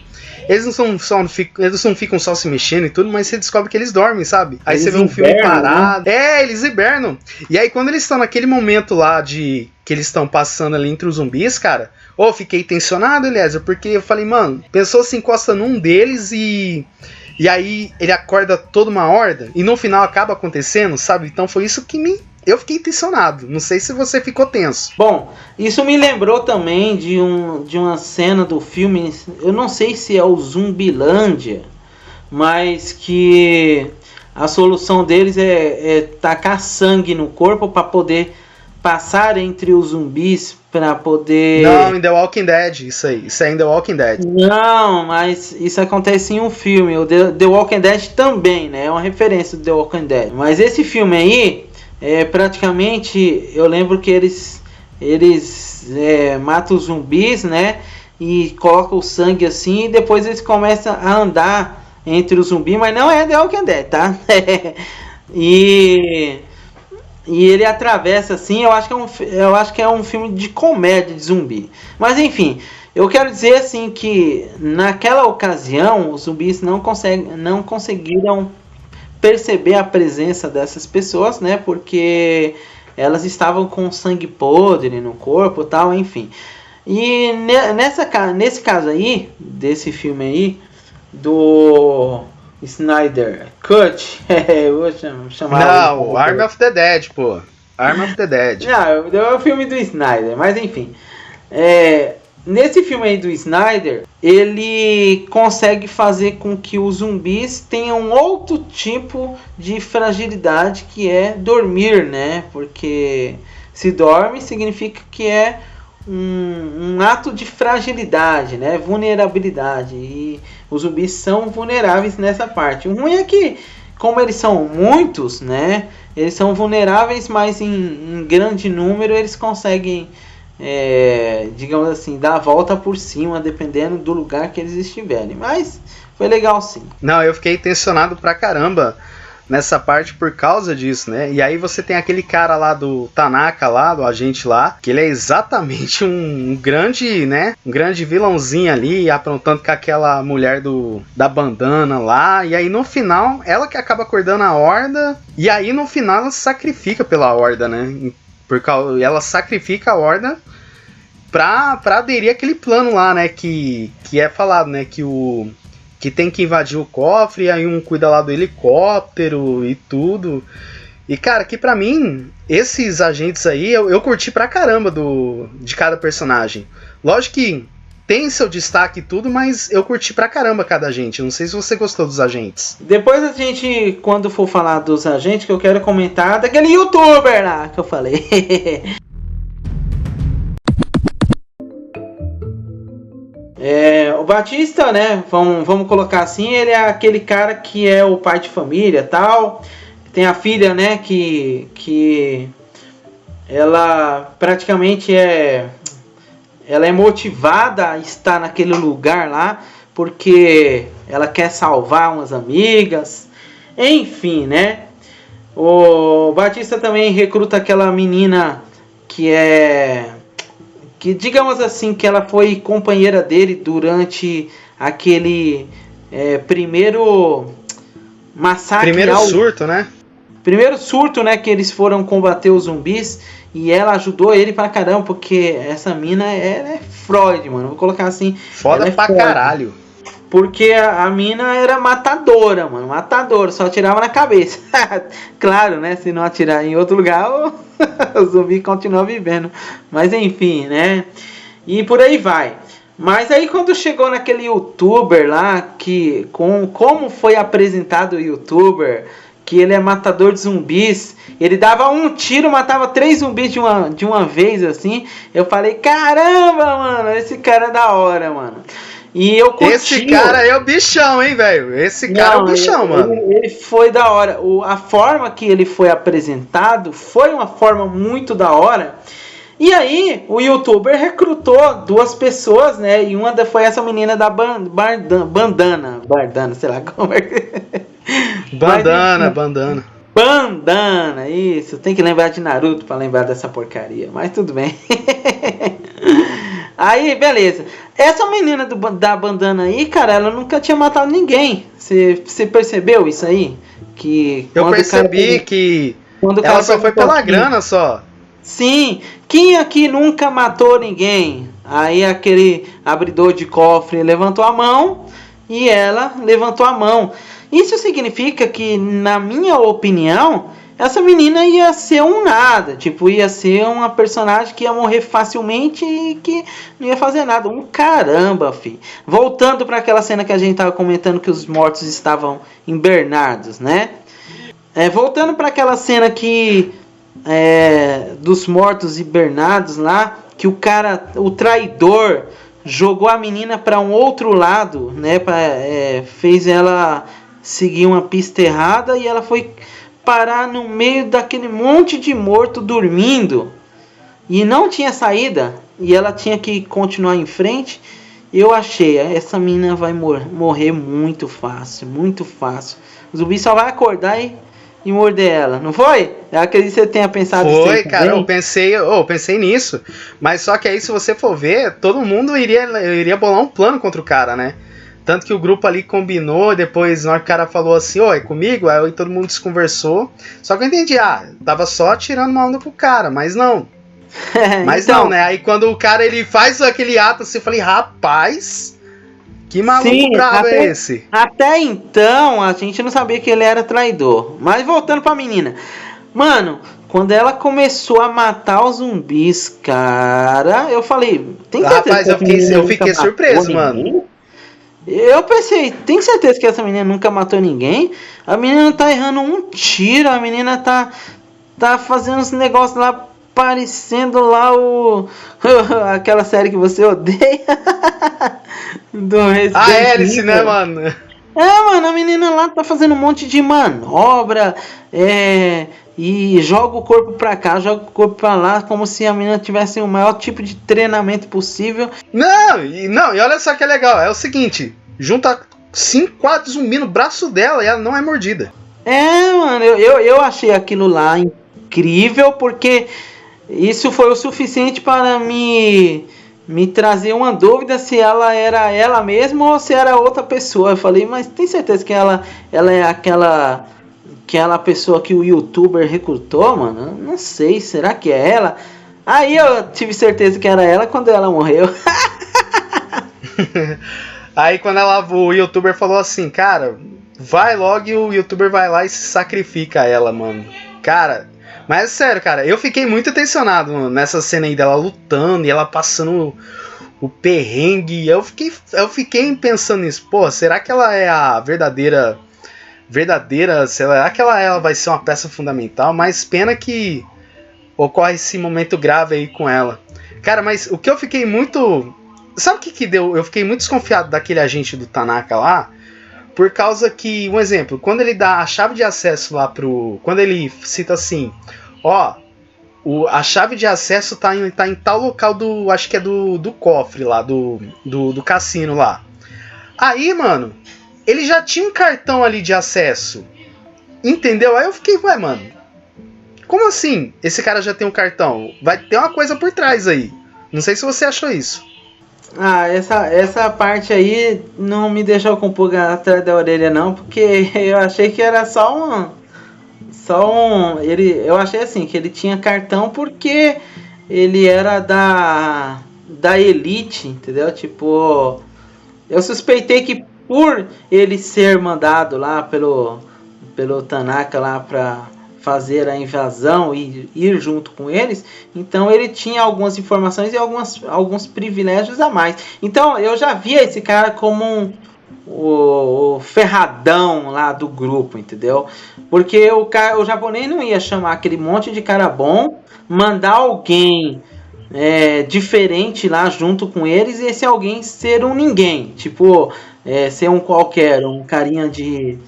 ficam só se mexendo e tudo, mas você descobre que eles dormem, sabe? Aí você vê um filme parado. Né? Eles hibernam. E aí quando eles estão naquele momento lá que eles estão passando ali entre os zumbis, cara, fiquei tensionado, Eliezer, porque eu falei, mano, pessoa se encosta num deles e aí ele acorda toda uma horda e no final acaba acontecendo, sabe? Então foi isso que eu fiquei tensionado. Não sei se você ficou tenso. Bom, isso me lembrou também de uma cena do filme, eu não sei se é o Zumbilândia, mas que a solução deles é tacar sangue no corpo para poder passar entre os zumbis para poder... Não, em The Walking Dead, isso aí. Isso é em The Walking Dead. Não, mas isso acontece em um filme. O The Walking Dead também, né? É uma referência do The Walking Dead. Mas esse filme aí, praticamente, eu lembro que eles matam os zumbis, né? E colocam o sangue assim, e depois eles começam a andar entre os zumbis, mas não é The Walking Dead, tá? E ele atravessa assim, eu acho que é um filme de comédia de zumbi. Mas enfim, eu quero dizer assim que naquela ocasião os zumbis não conseguiram perceber a presença dessas pessoas, né? Porque elas estavam com sangue podre no corpo, tal, enfim. E nesse caso aí, desse filme aí, do Snyder Cut, eu vou chamar... Não, Army of the Dead, pô. Army of the Dead. Não, é o filme do Snyder, mas enfim. Nesse filme aí do Snyder, ele consegue fazer com que os zumbis tenham outro tipo de fragilidade, que é dormir, né? Porque se dorme significa que é um ato de fragilidade, né? Vulnerabilidade. E os zumbis são vulneráveis nessa parte. O ruim é que, como eles são muitos, né? Eles são vulneráveis, mas em grande número eles conseguem, digamos assim, dar a volta por cima, dependendo do lugar que eles estiverem. Mas foi legal sim. Não, eu fiquei tensionado pra caramba nessa parte por causa disso, né? E aí você tem aquele cara lá do Tanaka lá, do agente lá, que ele é exatamente um grande, né? Um grande vilãozinho ali, aprontando com aquela mulher da bandana lá. E aí no final, ela que acaba acordando a horda. E aí no final ela se sacrifica pela horda, né? Ela sacrifica a horda pra aderir aquele plano lá, né? Que é falado, né? Que tem que invadir o cofre, e aí um cuida lá do helicóptero e tudo. E cara, que pra mim, esses agentes aí, eu curti pra caramba de cada personagem. Lógico que tem seu destaque e tudo, mas eu curti pra caramba cada agente. Não sei se você gostou dos agentes. Depois a gente, quando for falar dos agentes, que eu quero comentar daquele youtuber lá que eu falei. O Batista, né, vamos colocar assim, ele é aquele cara que é o pai de família, tal. Tem a filha, né, que ela praticamente ela é motivada a estar naquele lugar lá, porque ela quer salvar umas amigas. Enfim, né, o Batista também recruta aquela menina que digamos assim, que ela foi companheira dele durante aquele primeiro massacre. Primeiro surto, né? Primeiro surto, né? Que eles foram combater os zumbis. E ela ajudou ele pra caramba, porque essa mina é Freud, mano. Vou colocar assim. Foda pra caralho. Porque a mina era matadora, mano. Matadora, só atirava na cabeça. Claro, né? Se não atirar em outro lugar, o zumbi continua vivendo. Mas enfim, né? E por aí vai. Mas aí quando chegou naquele youtuber lá, como foi apresentado o youtuber, que ele é matador de zumbis, ele dava um tiro, matava 3 zumbis de uma vez, assim. Eu falei, caramba, mano, esse cara é da hora, mano. E eu curti. Esse cara é o bichão, hein, velho? Esse cara é o bichão, mano. Ele foi da hora. A forma que ele foi apresentado foi uma forma muito da hora. E aí, o youtuber recrutou 2 pessoas, né? E uma foi essa menina da bandana, sei lá como é que... Bandana, isso. Tem que lembrar de Naruto pra lembrar dessa porcaria. Mas tudo bem. Aí, beleza. Essa menina da bandana aí, cara, ela nunca tinha matado ninguém. Você percebeu isso aí? Eu percebi que ela só foi pela grana só. Sim. Quem aqui nunca matou ninguém? Aí aquele abridor de cofre levantou a mão e ela levantou a mão. Isso significa que, na minha opinião, essa menina ia ser um nada. Tipo, ia ser uma personagem que ia morrer facilmente e que não ia fazer nada. Caramba, fi. Voltando para aquela cena que a gente tava comentando, que os mortos estavam embernados, né? Voltando para aquela cena que dos mortos hibernados lá, que o traidor jogou a menina para um outro lado, né? Fez ela seguir uma pista errada e ela foi parar no meio daquele monte de morto dormindo e não tinha saída e ela tinha que continuar em frente. Eu achei, essa menina vai morrer muito fácil, muito fácil. O zumbi só vai acordar e morder ela, não foi? Eu acredito que você tenha pensado nisso. Foi, cara, eu pensei nisso. Mas só que aí, se você for ver, todo mundo iria bolar um plano contra o cara, né? Tanto que o grupo ali combinou, depois na hora que o cara falou assim, é comigo? Aí todo mundo desconversou. Só que eu entendi, tava só tirando uma onda pro cara, mas não. Mas então, não, né? Aí quando o cara ele faz aquele ato assim, eu falei, rapaz, que maluco bravo é esse? Até então a gente não sabia que ele era traidor. Mas voltando pra menina, mano, quando ela começou a matar os zumbis, cara, eu falei, tem certeza? Rapaz, eu fiquei surpreso, mano. Eu pensei, tem certeza que essa menina nunca matou ninguém? A menina tá errando um tiro, a menina tá fazendo uns negócios lá, parecendo lá aquela série que você odeia. Do Resident Hélice, né, mano? Mano, a menina lá tá fazendo um monte de manobra, e joga o corpo pra cá, joga o corpo pra lá, como se a menina tivesse o maior tipo de treinamento possível. Não, e olha só que é legal, é o seguinte, junta 4 zumbis no braço dela e ela não é mordida. Mano, eu achei aquilo lá incrível, porque isso foi o suficiente para me trazer uma dúvida se ela era ela mesma ou se era outra pessoa. Eu falei, mas tem certeza que ela é aquela pessoa que o youtuber recrutou, mano? Não sei, será que é ela? Aí eu tive certeza que era ela quando ela morreu. Aí quando o youtuber falou assim, cara, vai logo, e o youtuber vai lá e se sacrifica a ela, mano. Cara, mas sério, cara, eu fiquei muito tensionado, mano, nessa cena aí dela lutando e ela passando o perrengue. Eu fiquei pensando nisso, pô, será que ela é a verdadeira, será que ela vai ser uma peça fundamental? Mas pena que ocorre esse momento grave aí com ela. Cara, mas o que eu fiquei muito... Sabe o que deu? Eu fiquei muito desconfiado daquele agente do Tanaka lá, por causa que, um exemplo, quando ele dá a chave de acesso lá quando ele cita assim, a chave de acesso tá em tal local acho que é do cofre lá, do cassino lá. Aí, mano, ele já tinha um cartão ali de acesso, entendeu? Aí eu fiquei, mano, como assim? Esse cara já tem um cartão? Vai ter uma coisa por trás aí. Não sei se você achou isso. Essa parte aí não me deixou com pulga atrás da orelha não, porque eu achei que era eu achei assim, que ele tinha cartão porque ele era da elite, entendeu? Tipo, eu suspeitei que por ele ser mandado lá pelo Tanaka lá pra fazer a invasão e ir junto com eles, então ele tinha algumas informações e alguns privilégios a mais. Então eu já via esse cara como o ferradão lá do grupo, entendeu? Porque o japonês não ia chamar aquele monte de cara bom, mandar alguém diferente lá junto com eles e esse alguém ser um ninguém, tipo, ser um qualquer, um carinha de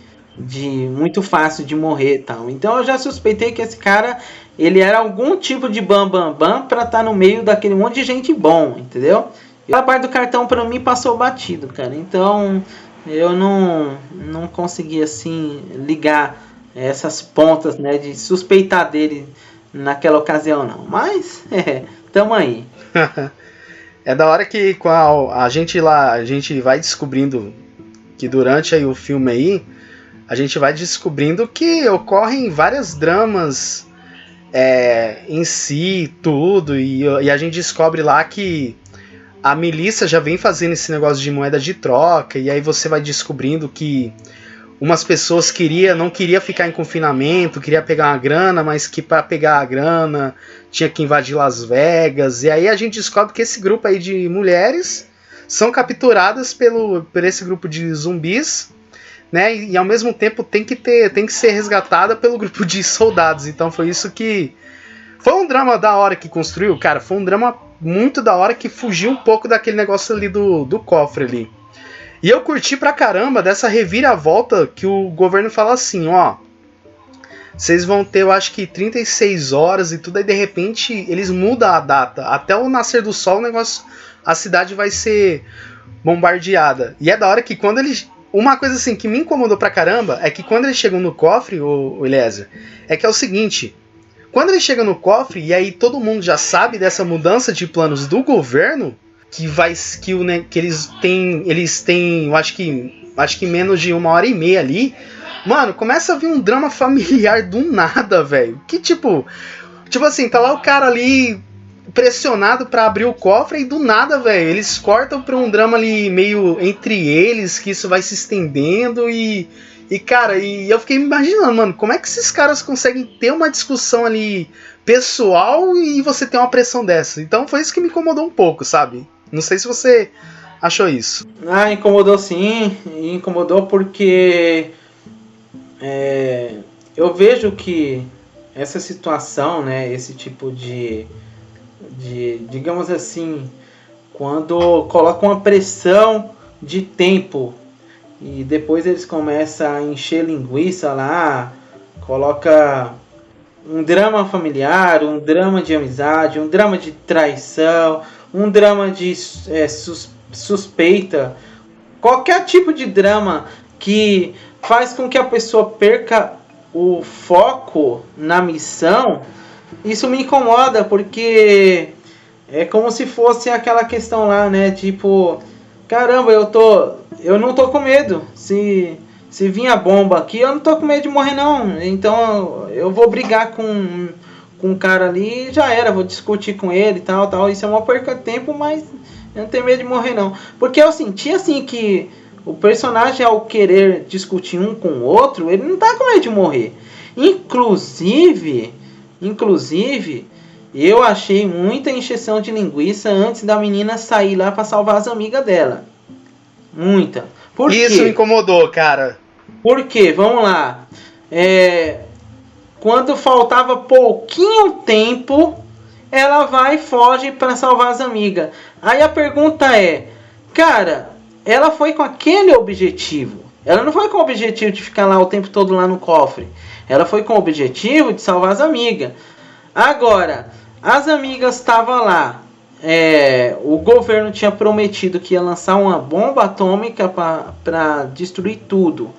muito fácil de morrer e tal. Então eu já suspeitei que esse cara, ele era algum tipo de bam pra estar no meio daquele monte de gente bom, entendeu? E a parte do cartão pra mim passou batido, cara. Então eu não consegui assim ligar essas pontas, né, de suspeitar dele naquela ocasião não. Mas tamo aí. É da hora que a gente vai descobrindo que durante aí o filme aí a gente vai descobrindo que ocorrem vários dramas em si, tudo, e a gente descobre lá que a milícia já vem fazendo esse negócio de moeda de troca, e aí você vai descobrindo que umas pessoas não queria ficar em confinamento, queria pegar uma grana, mas que para pegar a grana tinha que invadir Las Vegas, e aí a gente descobre que esse grupo aí de mulheres são capturadas por esse grupo de zumbis, né? E ao mesmo tempo tem que ser resgatada pelo grupo de soldados. Então foi isso que Foi um drama da hora que construiu, cara. Foi um drama muito da hora que fugiu um pouco daquele negócio ali do cofre ali. E eu curti pra caramba dessa reviravolta que o governo fala assim, ó. Vocês vão ter, eu acho que 36 horas e tudo, aí de repente eles mudam a data. Até o nascer do sol, o negócio, a cidade vai ser bombardeada. E é da hora que quando eles... Uma coisa assim que me incomodou pra caramba é que quando eles chegam no cofre, o Eliezer, é que é o seguinte... Quando eles chegam no cofre, e aí todo mundo já sabe dessa mudança de planos do governo, que eles têm, eu acho que menos de 1h30 ali, mano, começa a vir um drama familiar do nada, velho. Que tipo assim, tá lá o cara ali pressionado pra abrir o cofre e do nada, velho, eles cortam pra um drama ali meio entre eles, que isso vai se estendendo e cara, e eu fiquei me imaginando, mano, como é que esses caras conseguem ter uma discussão ali pessoal e você ter uma pressão dessa? Então foi isso que me incomodou um pouco, sabe? Não sei se você achou isso. Ah, incomodou sim, incomodou porque eu vejo que essa situação, né, esse tipo de digamos assim, quando coloca uma pressão de tempo e depois eles começam a encher linguiça lá, coloca um drama familiar, um drama de amizade, um drama de traição, um drama de suspeita, qualquer tipo de drama que faz com que a pessoa perca o foco na missão, isso me incomoda, porque é como se fosse aquela questão lá, né, tipo, caramba, eu não tô com medo, se vir a bomba aqui, eu não tô com medo de morrer não, então eu vou brigar com um cara ali e já era, vou discutir com ele e tal, isso é uma perca de tempo, mas eu não tenho medo de morrer não, porque eu senti assim que o personagem, ao querer discutir um com o outro, ele não tá com medo de morrer, inclusive eu achei muita encheção de linguiça antes da menina sair lá pra salvar as amigas dela. Muita. Por Isso quê? me incomodou, cara. Por quê? Vamos lá. Quando faltava pouquinho tempo, ela vai e foge pra salvar as amigas. Aí a pergunta é, cara, ela foi com aquele objetivo. Ela não foi com o objetivo de ficar lá o tempo todo lá no cofre. Ela foi com o objetivo de salvar as amigas. Agora, as amigas estavam lá. O governo tinha prometido que ia lançar uma bomba atômica para destruir tudo.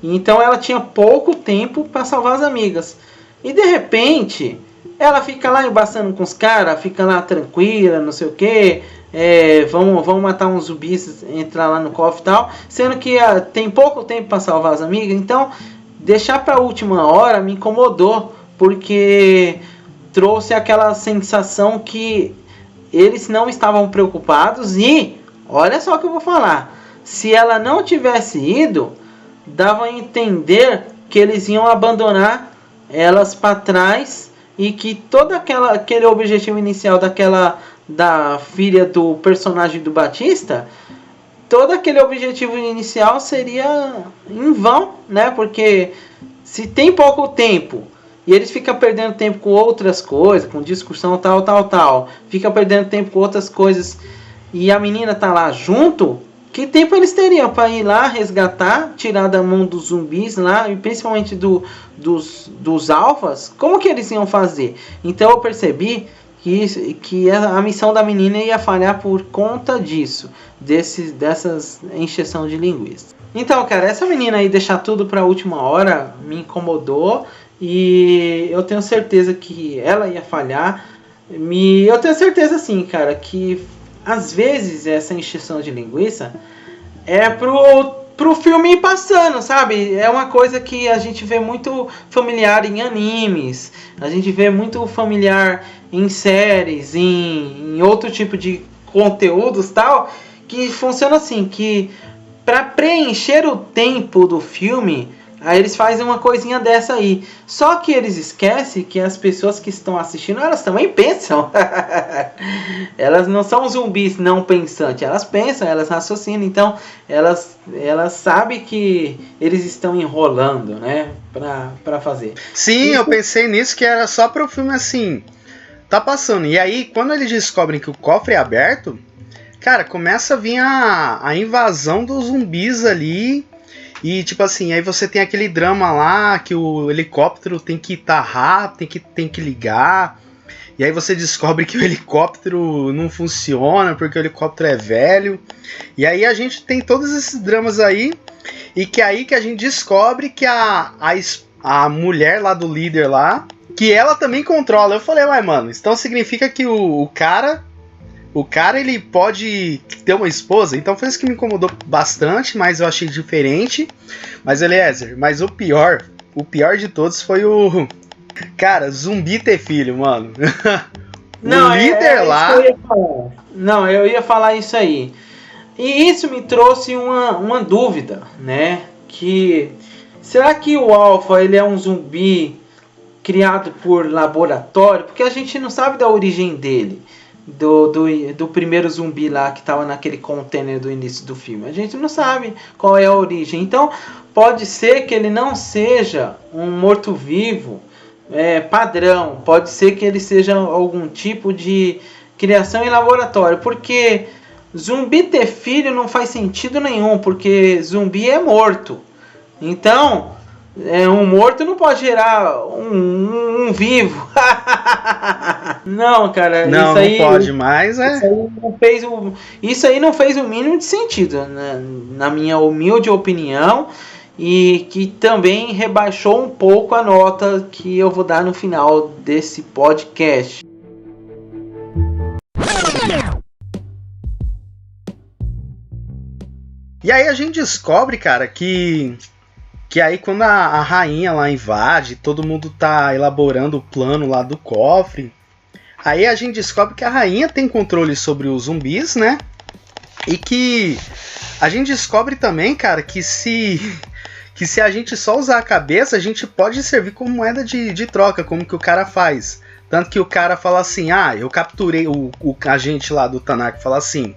Então ela tinha pouco tempo para salvar as amigas. E de repente, ela fica lá embaçando com os caras, fica lá tranquila, não sei o que. Vamos matar uns zumbis, entrar lá no cofre e tal. Sendo que tem pouco tempo para salvar as amigas. Então, deixar para a última hora me incomodou. Porque trouxe aquela sensação que eles não estavam preocupados. E, olha só o que eu vou falar. Se ela não tivesse ido, dava a entender que eles iam abandonar elas para trás. E que todo aquele objetivo inicial da filha do personagem do Batista, todo aquele objetivo inicial seria em vão, né? Porque se tem pouco tempo e eles ficam perdendo tempo com outras coisas, com discussão tal, fica perdendo tempo com outras coisas e a menina tá lá junto, que tempo eles teriam para ir lá resgatar, tirar da mão dos zumbis lá, e principalmente dos alfas? Como que eles iam fazer? Então eu percebi que a missão da menina ia falhar por conta disso, dessas encheção de linguiça. Então, cara, essa menina aí deixar tudo para a última hora me incomodou, e eu tenho certeza que ela ia falhar. Eu tenho certeza sim, cara, que às vezes essa encheção de linguiça é pro filme ir passando, sabe? É uma coisa que a gente vê muito familiar em animes, a gente vê muito familiar em séries, em outro tipo de conteúdos tal, que funciona assim, que para preencher o tempo do filme, aí eles fazem uma coisinha dessa aí. Só que eles esquecem que as pessoas que estão assistindo, elas também pensam. Elas não são zumbis não pensantes. Elas pensam, elas raciocinam. Então, elas sabem que eles estão enrolando, né? Pra fazer. Sim, eu pensei nisso, que era só pro filme assim... Tá passando. E aí, quando eles descobrem que o cofre é aberto, cara, começa a vir a invasão dos zumbis ali. E tipo assim, aí você tem aquele drama lá que o helicóptero tem que estar rápido, tem que ligar. E aí você descobre que o helicóptero não funciona porque o helicóptero é velho. E aí a gente tem todos esses dramas aí. E que é aí que a gente descobre que a mulher lá do líder lá, que ela também controla. Eu falei, ué, mano, então significa que o cara ele pode ter uma esposa? Então foi isso que me incomodou bastante, mas eu achei diferente. Mas Eliezer, mas o pior de todos foi o... Cara, zumbi ter filho, mano. Não, o líder lá... Não, eu ia falar isso aí. E isso me trouxe uma dúvida, né? Que... Será que o Alpha, ele é um zumbi criado por laboratório? Porque a gente não sabe da origem dele. Do primeiro zumbi lá que estava naquele container do início do filme. A gente não sabe qual é a origem. Então, pode ser que ele não seja um morto-vivo padrão. Pode ser que ele seja algum tipo de criação em laboratório. Porque zumbi ter filho não faz sentido nenhum. Porque zumbi é morto. Então, um morto não pode gerar um vivo. Não, cara. Não, isso aí, não pode mais, Isso aí não fez o mínimo de sentido, né? Na minha humilde opinião. E que também rebaixou um pouco a nota que eu vou dar no final desse podcast. E aí a gente descobre, cara, que aí quando a rainha lá invade, todo mundo tá elaborando o plano lá do cofre. Aí a gente descobre que a rainha tem controle sobre os zumbis, né? E que a gente descobre também, cara, que se a gente só usar a cabeça, a gente pode servir como moeda de troca, como que o cara faz. Tanto que o cara fala assim, eu capturei, o agente lá do Tanaka fala assim,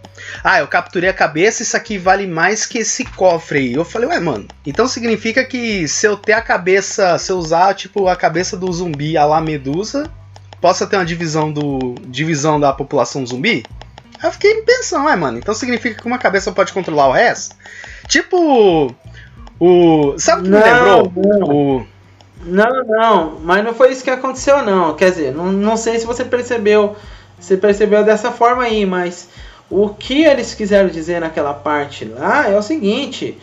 eu capturei a cabeça, isso aqui vale mais que esse cofre aí. Eu falei, ué, mano, então significa que se eu ter a cabeça, se eu usar, tipo, a cabeça do zumbi a lá Medusa, possa ter uma divisão da população zumbi? Aí eu fiquei pensando, mano, então significa que uma cabeça pode controlar o resto? Tipo, sabe o que me lembrou? Não, mas não foi isso que aconteceu não, quer dizer, não sei se você percebeu dessa forma aí, mas o que eles quiseram dizer naquela parte lá é o seguinte,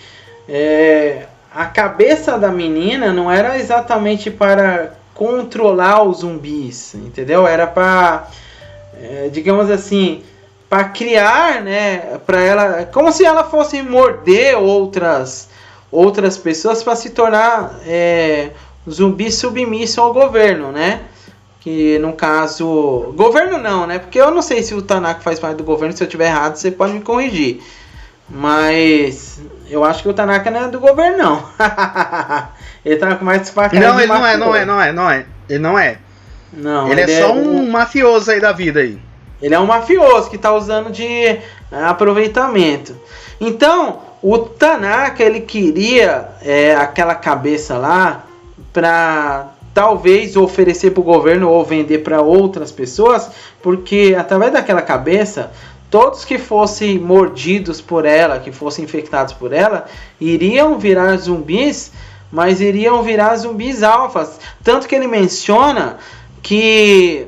a cabeça da menina não era exatamente para controlar os zumbis, entendeu? Era para, digamos assim, para criar, né, para ela, como se ela fosse morder outras pessoas para se tornar zumbi submisso ao governo, né? Que no caso... Governo não, né? Porque eu não sei se o Tanaka faz parte do governo. Se eu estiver errado, você pode me corrigir. Mas eu acho que o Tanaka não é do governo, não. Ele tá com mais facada. Não, ele não é. Ele não é. Não, ele é só um mafioso aí da vida aí. Ele é um mafioso que tá usando de aproveitamento. Então, o Tanaka, ele queria aquela cabeça lá para talvez oferecer para o governo ou vender para outras pessoas, porque através daquela cabeça, todos que fossem mordidos por ela, que fossem infectados por ela, iriam virar zumbis, mas iriam virar zumbis alfas. Tanto que ele menciona que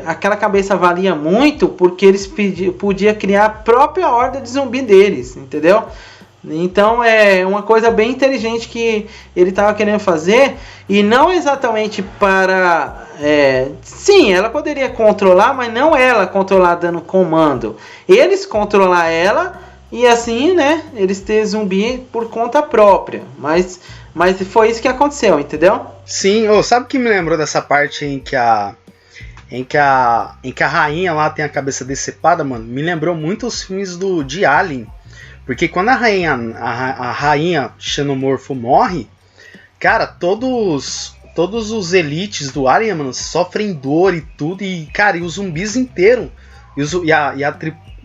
aquela cabeça valia muito porque eles podiam criar a própria horda de zumbi deles, entendeu? Então é uma coisa bem inteligente que ele estava querendo fazer, e não exatamente para... sim, ela poderia controlar, mas não ela controlar dando comando. Eles controlar ela e assim, né, eles ter zumbi por conta própria. Mas foi isso que aconteceu, entendeu? Sim, sabe o que me lembrou dessa parte em que a rainha lá tem a cabeça decepada, mano? Me lembrou muito os filmes de Alien. Porque quando a rainha xenomorfo morre, cara, todos os elites do Alien, mano, sofrem dor e tudo. E, cara, e os zumbis inteiros. E a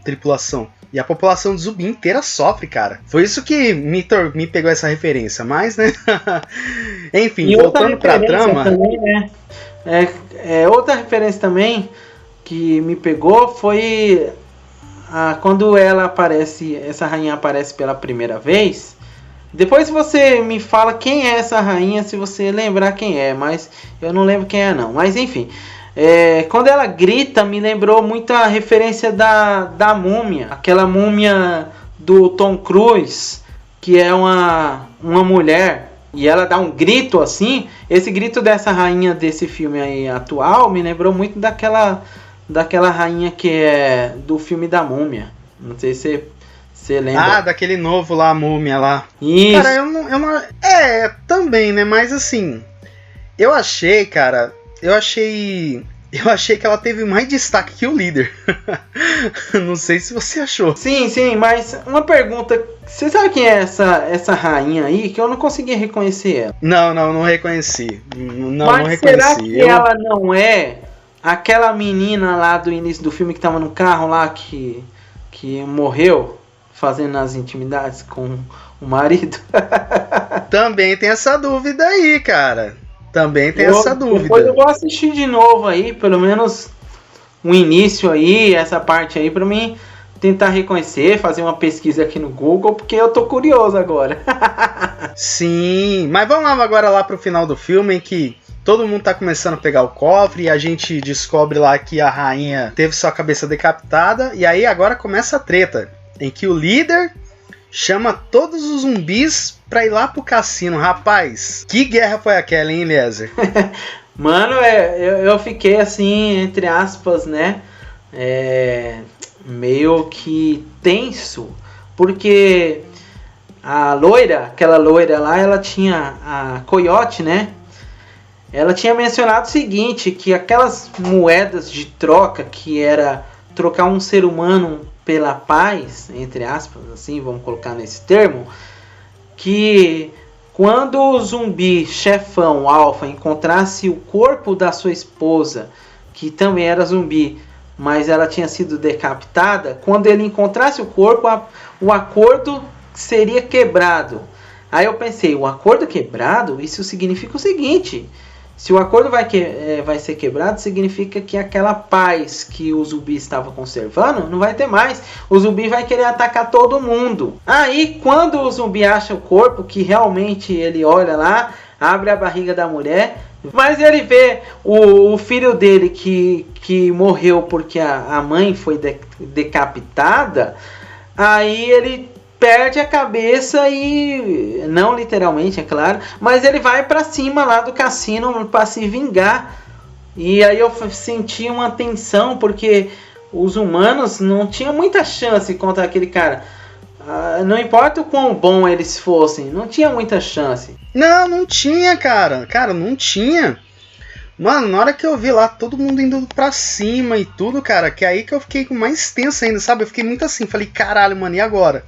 tripulação. E a população de zumbi inteira sofre, cara. Foi isso que me pegou essa referência. Mas, né? Enfim, e voltando pra trama... Também, né? Outra referência também que me pegou foi quando ela aparece, essa rainha aparece pela primeira vez. Depois você me fala quem é essa rainha, se você lembrar quem é, mas eu não lembro quem é não. Mas enfim, quando ela grita, me lembrou muita referência da múmia. Aquela múmia do Tom Cruise, que é uma mulher, e ela dá um grito assim. Esse grito dessa rainha desse filme aí atual me lembrou muito daquela rainha que é do filme da múmia. Não sei se você lembra. Daquele novo lá, a múmia lá. Isso. Cara, eu não... também, né? Mas assim, eu achei que ela teve mais destaque que o líder. Não sei se você achou. Sim, mas uma pergunta. Você sabe quem é essa rainha aí? Que eu não consegui reconhecer ela. Não reconheci. Não reconheci. Será que ela não é aquela menina lá do início do filme que tava no carro lá que morreu fazendo as intimidades com o marido? Também tem essa dúvida aí, cara. Essa dúvida. Depois eu vou assistir de novo aí, pelo menos o início aí, essa parte aí, pra mim tentar reconhecer, fazer uma pesquisa aqui no Google, porque eu tô curioso agora. Sim, mas vamos agora lá pro final do filme, em que todo mundo tá começando a pegar o cofre e a gente descobre lá que a rainha teve sua cabeça decapitada. E aí agora começa a treta, em que o líder chama todos os zumbis pra ir lá pro cassino. Rapaz, que guerra foi aquela, hein, Eliezer? Mano, eu fiquei assim, entre aspas, né? Meio que tenso, porque aquela loira lá, ela tinha a Coyote, né? Ela tinha mencionado o seguinte, que aquelas moedas de troca, que era trocar um ser humano pela paz, entre aspas, assim, vamos colocar nesse termo, que quando o zumbi chefão alfa encontrasse o corpo da sua esposa, que também era zumbi, mas ela tinha sido decapitada, quando ele encontrasse o corpo, o acordo seria quebrado. Aí eu pensei, o acordo quebrado, isso significa o seguinte: se o acordo vai ser quebrado, significa que aquela paz que o zumbi estava conservando não vai ter mais. O zumbi vai querer atacar todo mundo. Aí, quando o zumbi acha o corpo, que realmente ele olha lá, abre a barriga da mulher, mas ele vê o filho dele que morreu porque a mãe foi decapitada, aí ele perde a cabeça e, não literalmente, é claro, mas ele vai pra cima lá do cassino para se vingar. E aí eu senti uma tensão, porque os humanos não tinham muita chance contra aquele cara. Não importa o quão bom eles fossem, não tinha muita chance. Não tinha, cara. Cara, não tinha. Mano, na hora que eu vi lá todo mundo indo pra cima e tudo, cara, que é aí que eu fiquei mais tenso ainda, sabe? Eu fiquei muito assim, falei, caralho, mano, e agora?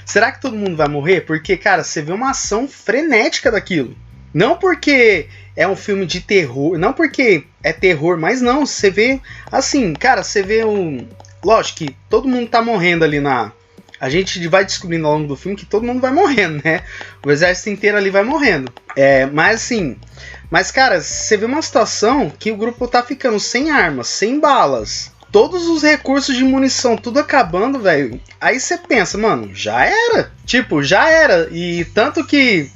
Será que todo mundo vai morrer? Porque, cara, você vê uma ação frenética daquilo. Não porque é um filme de terror, não porque é terror, mas não, você vê, assim, cara, você vê lógico que todo mundo tá morrendo ali A gente vai descobrindo ao longo do filme que todo mundo vai morrendo, né? O exército inteiro ali vai morrendo. Mas assim... Mas, cara, você vê uma situação que o grupo tá ficando sem armas, sem balas. Todos os recursos de munição, tudo acabando, velho. Aí você pensa, mano, já era. Tipo, já era. E tanto que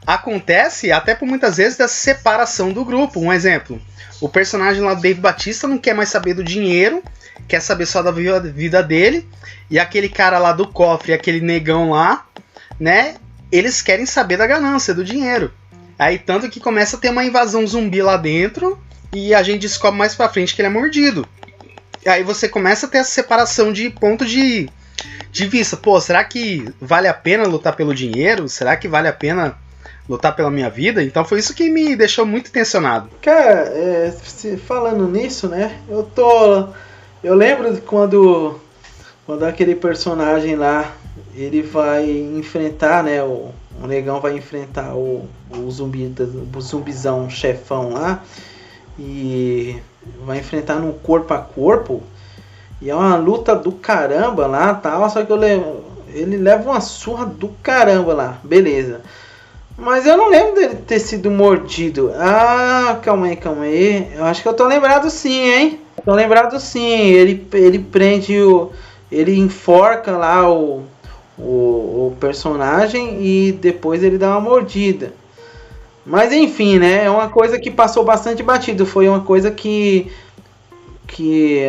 acontece, até por muitas vezes, dessa separação do grupo. Um exemplo. O personagem lá do Dave Bautista não quer mais saber do dinheiro, quer saber só da vida dele. E aquele cara lá do cofre, aquele negão lá, né? Eles querem saber da ganância, do dinheiro. Aí tanto que começa a ter uma invasão zumbi lá dentro. E a gente descobre mais pra frente que ele é mordido. Aí você começa a ter essa separação de ponto de vista. Pô, será que vale a pena lutar pelo dinheiro? Será que vale a pena lutar pela minha vida? Então foi isso que me deixou muito tensionado. Cara, falando nisso, né? Eu lembro de quando aquele personagem lá, ele vai enfrentar, né? O negão vai enfrentar o zumbizão chefão lá. E vai enfrentar num corpo a corpo. E é uma luta do caramba lá, tal. Só que ele leva uma surra do caramba lá. Beleza. Mas eu não lembro dele ter sido mordido. Ah, calma aí. Eu acho que eu tô lembrado sim, hein? Tô lembrado sim. Ele prende o... Ele enforca lá o personagem e depois ele dá uma mordida. Mas enfim, né? É uma coisa que passou bastante batido. Foi uma coisa que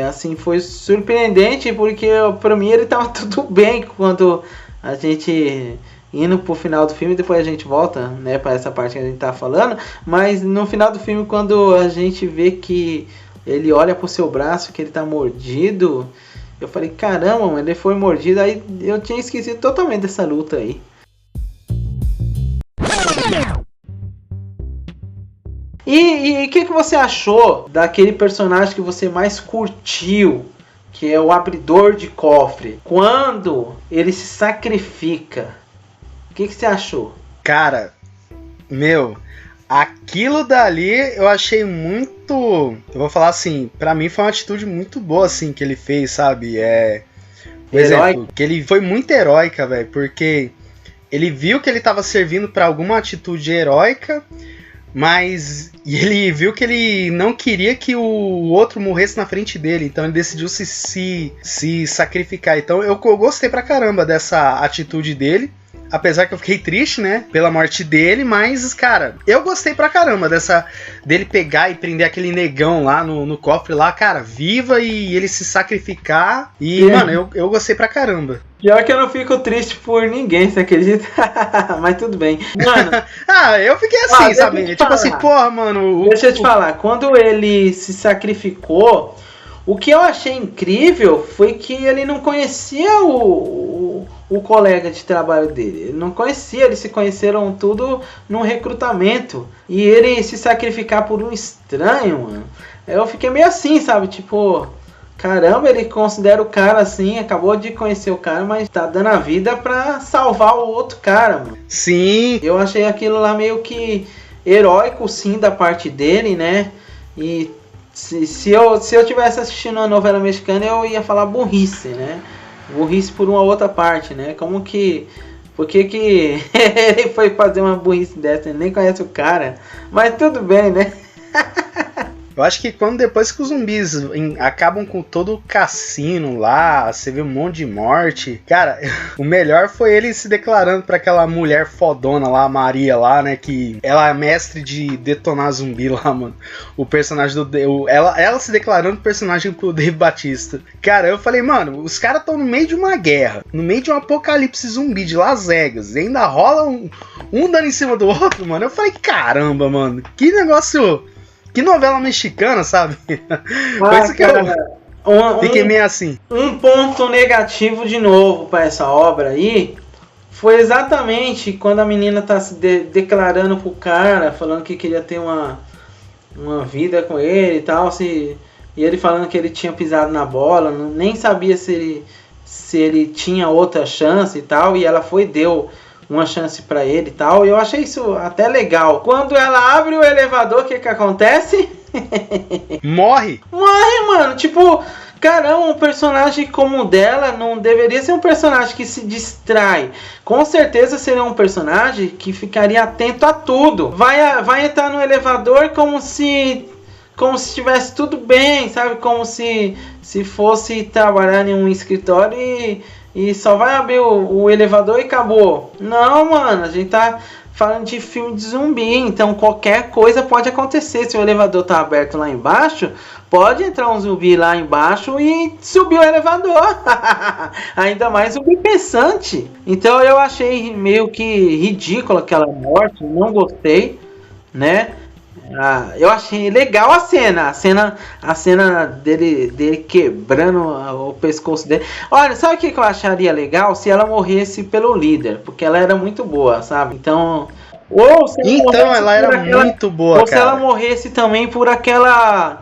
assim, foi surpreendente, porque pra mim ele tava tudo bem quando a gente indo pro final do filme, depois a gente volta, né, pra essa parte que a gente tá falando, mas no final do filme, quando a gente vê que ele olha pro seu braço, que ele tá mordido, eu falei, caramba, mano, ele foi mordido, aí eu tinha esquecido totalmente dessa luta aí. E o que você achou daquele personagem que você mais curtiu, que é o abridor de cofre, quando ele se sacrifica? O que você achou? Cara, aquilo dali eu achei muito... Eu vou falar assim, pra mim foi uma atitude muito boa, assim, que ele fez, sabe? Por exemplo, que ele foi muito heróica, velho, porque ele viu que ele tava servindo pra alguma atitude heróica, mas ele viu que ele não queria que o outro morresse na frente dele, então ele decidiu se sacrificar. Então eu gostei pra caramba dessa atitude dele, apesar que eu fiquei triste, né, pela morte dele, mas, cara, eu gostei pra caramba dele pegar e prender aquele negão lá no cofre lá, cara, viva, e ele se sacrificar, e, mano, eu gostei pra caramba. Pior que eu não fico triste por ninguém, você acredita? Mas tudo bem. Mano. Eu fiquei assim, sabe? Tipo assim, porra, mano. Deixa eu te falar, quando ele se sacrificou, o que eu achei incrível foi que ele não conhecia o colega de trabalho dele. Ele não conhecia, eles se conheceram tudo num recrutamento. E ele se sacrificar por um estranho, mano. Eu fiquei meio assim, sabe? Tipo, caramba, ele considera o cara assim, acabou de conhecer o cara, mas tá dando a vida pra salvar o outro cara, mano. Sim. Eu achei aquilo lá meio que heróico, sim, da parte dele, né? E se eu tivesse assistindo uma novela mexicana, eu ia falar burrice, né? Burrice por uma outra parte, né? Como que... Por que ele foi fazer uma burrice dessa? Ele nem conhece o cara. Mas tudo bem, né? Eu acho que depois que os zumbis acabam com todo o cassino lá, você vê um monte de morte. Cara, o melhor foi ele se declarando pra aquela mulher fodona lá, a Maria lá, né? Que ela é mestre de detonar zumbi lá, mano. O personagem ela se declarando personagem pro Dave Bautista. Cara, eu falei, mano, os caras estão no meio de uma guerra, no meio de um apocalipse zumbi de Las Vegas. E ainda rola um dando em cima do outro, mano. Eu falei, caramba, mano, que negócio... Que novela mexicana, sabe? Foi isso que eu fiquei meio assim. Um ponto negativo de novo para essa obra aí foi exatamente quando a menina tá se declarando pro cara, falando que queria ter uma vida com ele e tal, e ele falando que ele tinha pisado na bola, nem sabia se ele tinha outra chance e tal, e ela deu uma chance pra ele e tal. E eu achei isso até legal. Quando ela abre o elevador, o que acontece? Morre, mano. Tipo, caramba, um personagem como o dela não deveria ser um personagem que se distrai. Com certeza seria um personagem que ficaria atento a tudo. Vai entrar no elevador como se estivesse tudo bem, sabe? Como se fosse trabalhar em um escritório e só vai abrir o elevador e acabou. Não, mano, a gente tá falando de filme de zumbi, então qualquer coisa pode acontecer. Se o elevador tá aberto lá embaixo, pode entrar um zumbi lá embaixo e subir o elevador. Ainda mais zumbi pensante. Então eu achei meio que ridículo aquela morte, não gostei, né? Eu achei legal a cena dele quebrando o pescoço dele. Olha, sabe o que eu acharia legal? Se ela morresse pelo líder, porque ela era muito boa, sabe? Então, ela era muito boa, ou se ela morresse também por aquela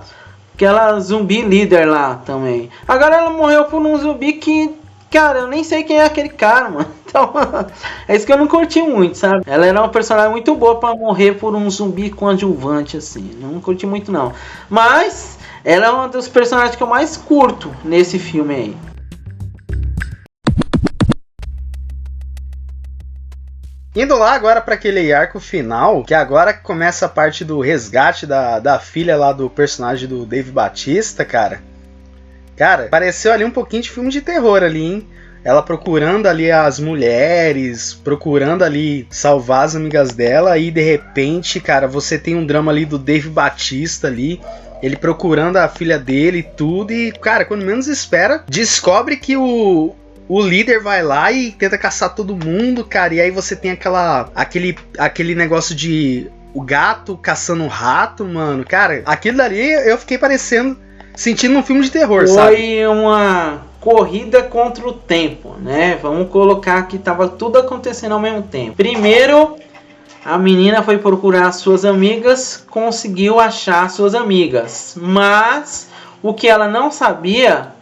zumbi líder lá também. Agora ela morreu por um zumbi que, cara, eu nem sei quem é aquele cara, mano. Então, é isso que eu não curti muito, sabe? Ela era uma personagem muito boa pra morrer por um zumbi coadjuvante, assim. Não curti muito, não. Mas, ela é uma dos personagens que eu mais curto nesse filme aí. Indo lá agora pra aquele arco final, que agora começa a parte do resgate da filha lá do personagem do Dave Bautista, cara. Cara, pareceu ali um pouquinho de filme de terror ali, hein? Ela procurando ali as mulheres, procurando ali salvar as amigas dela, e de repente, cara, você tem um drama ali do Dave Bautista ali, ele procurando a filha dele e tudo, e, cara, quando menos espera, descobre que o líder vai lá e tenta caçar todo mundo, cara, e aí você tem aquele negócio de o gato caçando o rato, mano, cara, aquilo dali eu fiquei sentindo um filme de terror, sabe? Foi uma corrida contra o tempo, né? Vamos colocar que tava tudo acontecendo ao mesmo tempo. Primeiro, a menina foi procurar suas amigas, conseguiu achar suas amigas, mas o que ela não sabia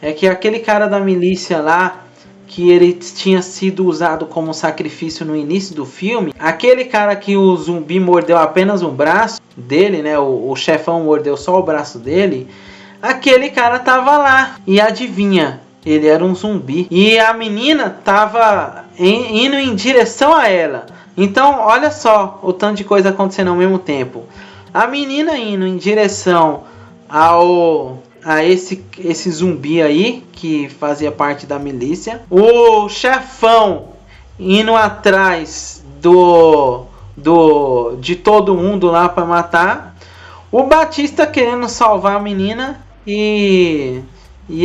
é que aquele cara da milícia lá, que ele tinha sido usado como sacrifício no início do filme, aquele cara que o zumbi mordeu apenas um braço dele, né? O chefão mordeu só o braço dele. Aquele cara tava lá, e adivinha, ele era um zumbi, e a menina tava indo em direção a ela. Então olha só o tanto de coisa acontecendo ao mesmo tempo. A menina indo em direção a esse zumbi aí, que fazia parte da milícia. O chefão indo atrás de todo mundo lá para matar. O Bautista querendo salvar a menina. E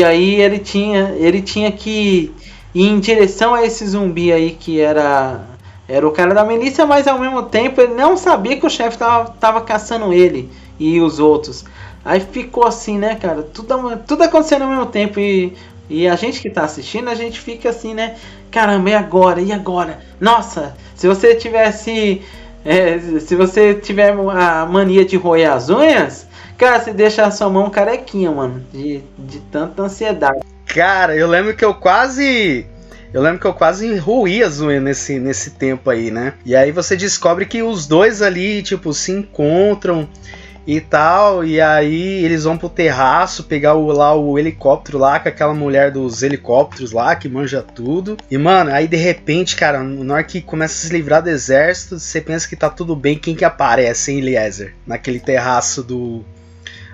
aí ele tinha que ir em direção a esse zumbi aí, que era o cara da milícia, mas ao mesmo tempo ele não sabia que o chefe tava caçando ele e os outros. Aí ficou assim, né, cara, tudo acontecendo ao mesmo tempo, e a gente que tá assistindo, a gente fica assim, né, caramba, e agora? Nossa, se você tiver a mania de roer as unhas, cara, você deixa a sua mão carequinha, mano, de tanta ansiedade. Cara, eu lembro que eu quase roí as unhas nesse tempo aí, né? E aí você descobre que os dois ali, tipo, se encontram e tal, e aí eles vão pro terraço pegar o helicóptero lá, com aquela mulher dos helicópteros lá, que manja tudo. E, mano, aí de repente, cara, na hora que começa a se livrar do exército, você pensa que tá tudo bem, quem que aparece, hein, Eliezer? Naquele terraço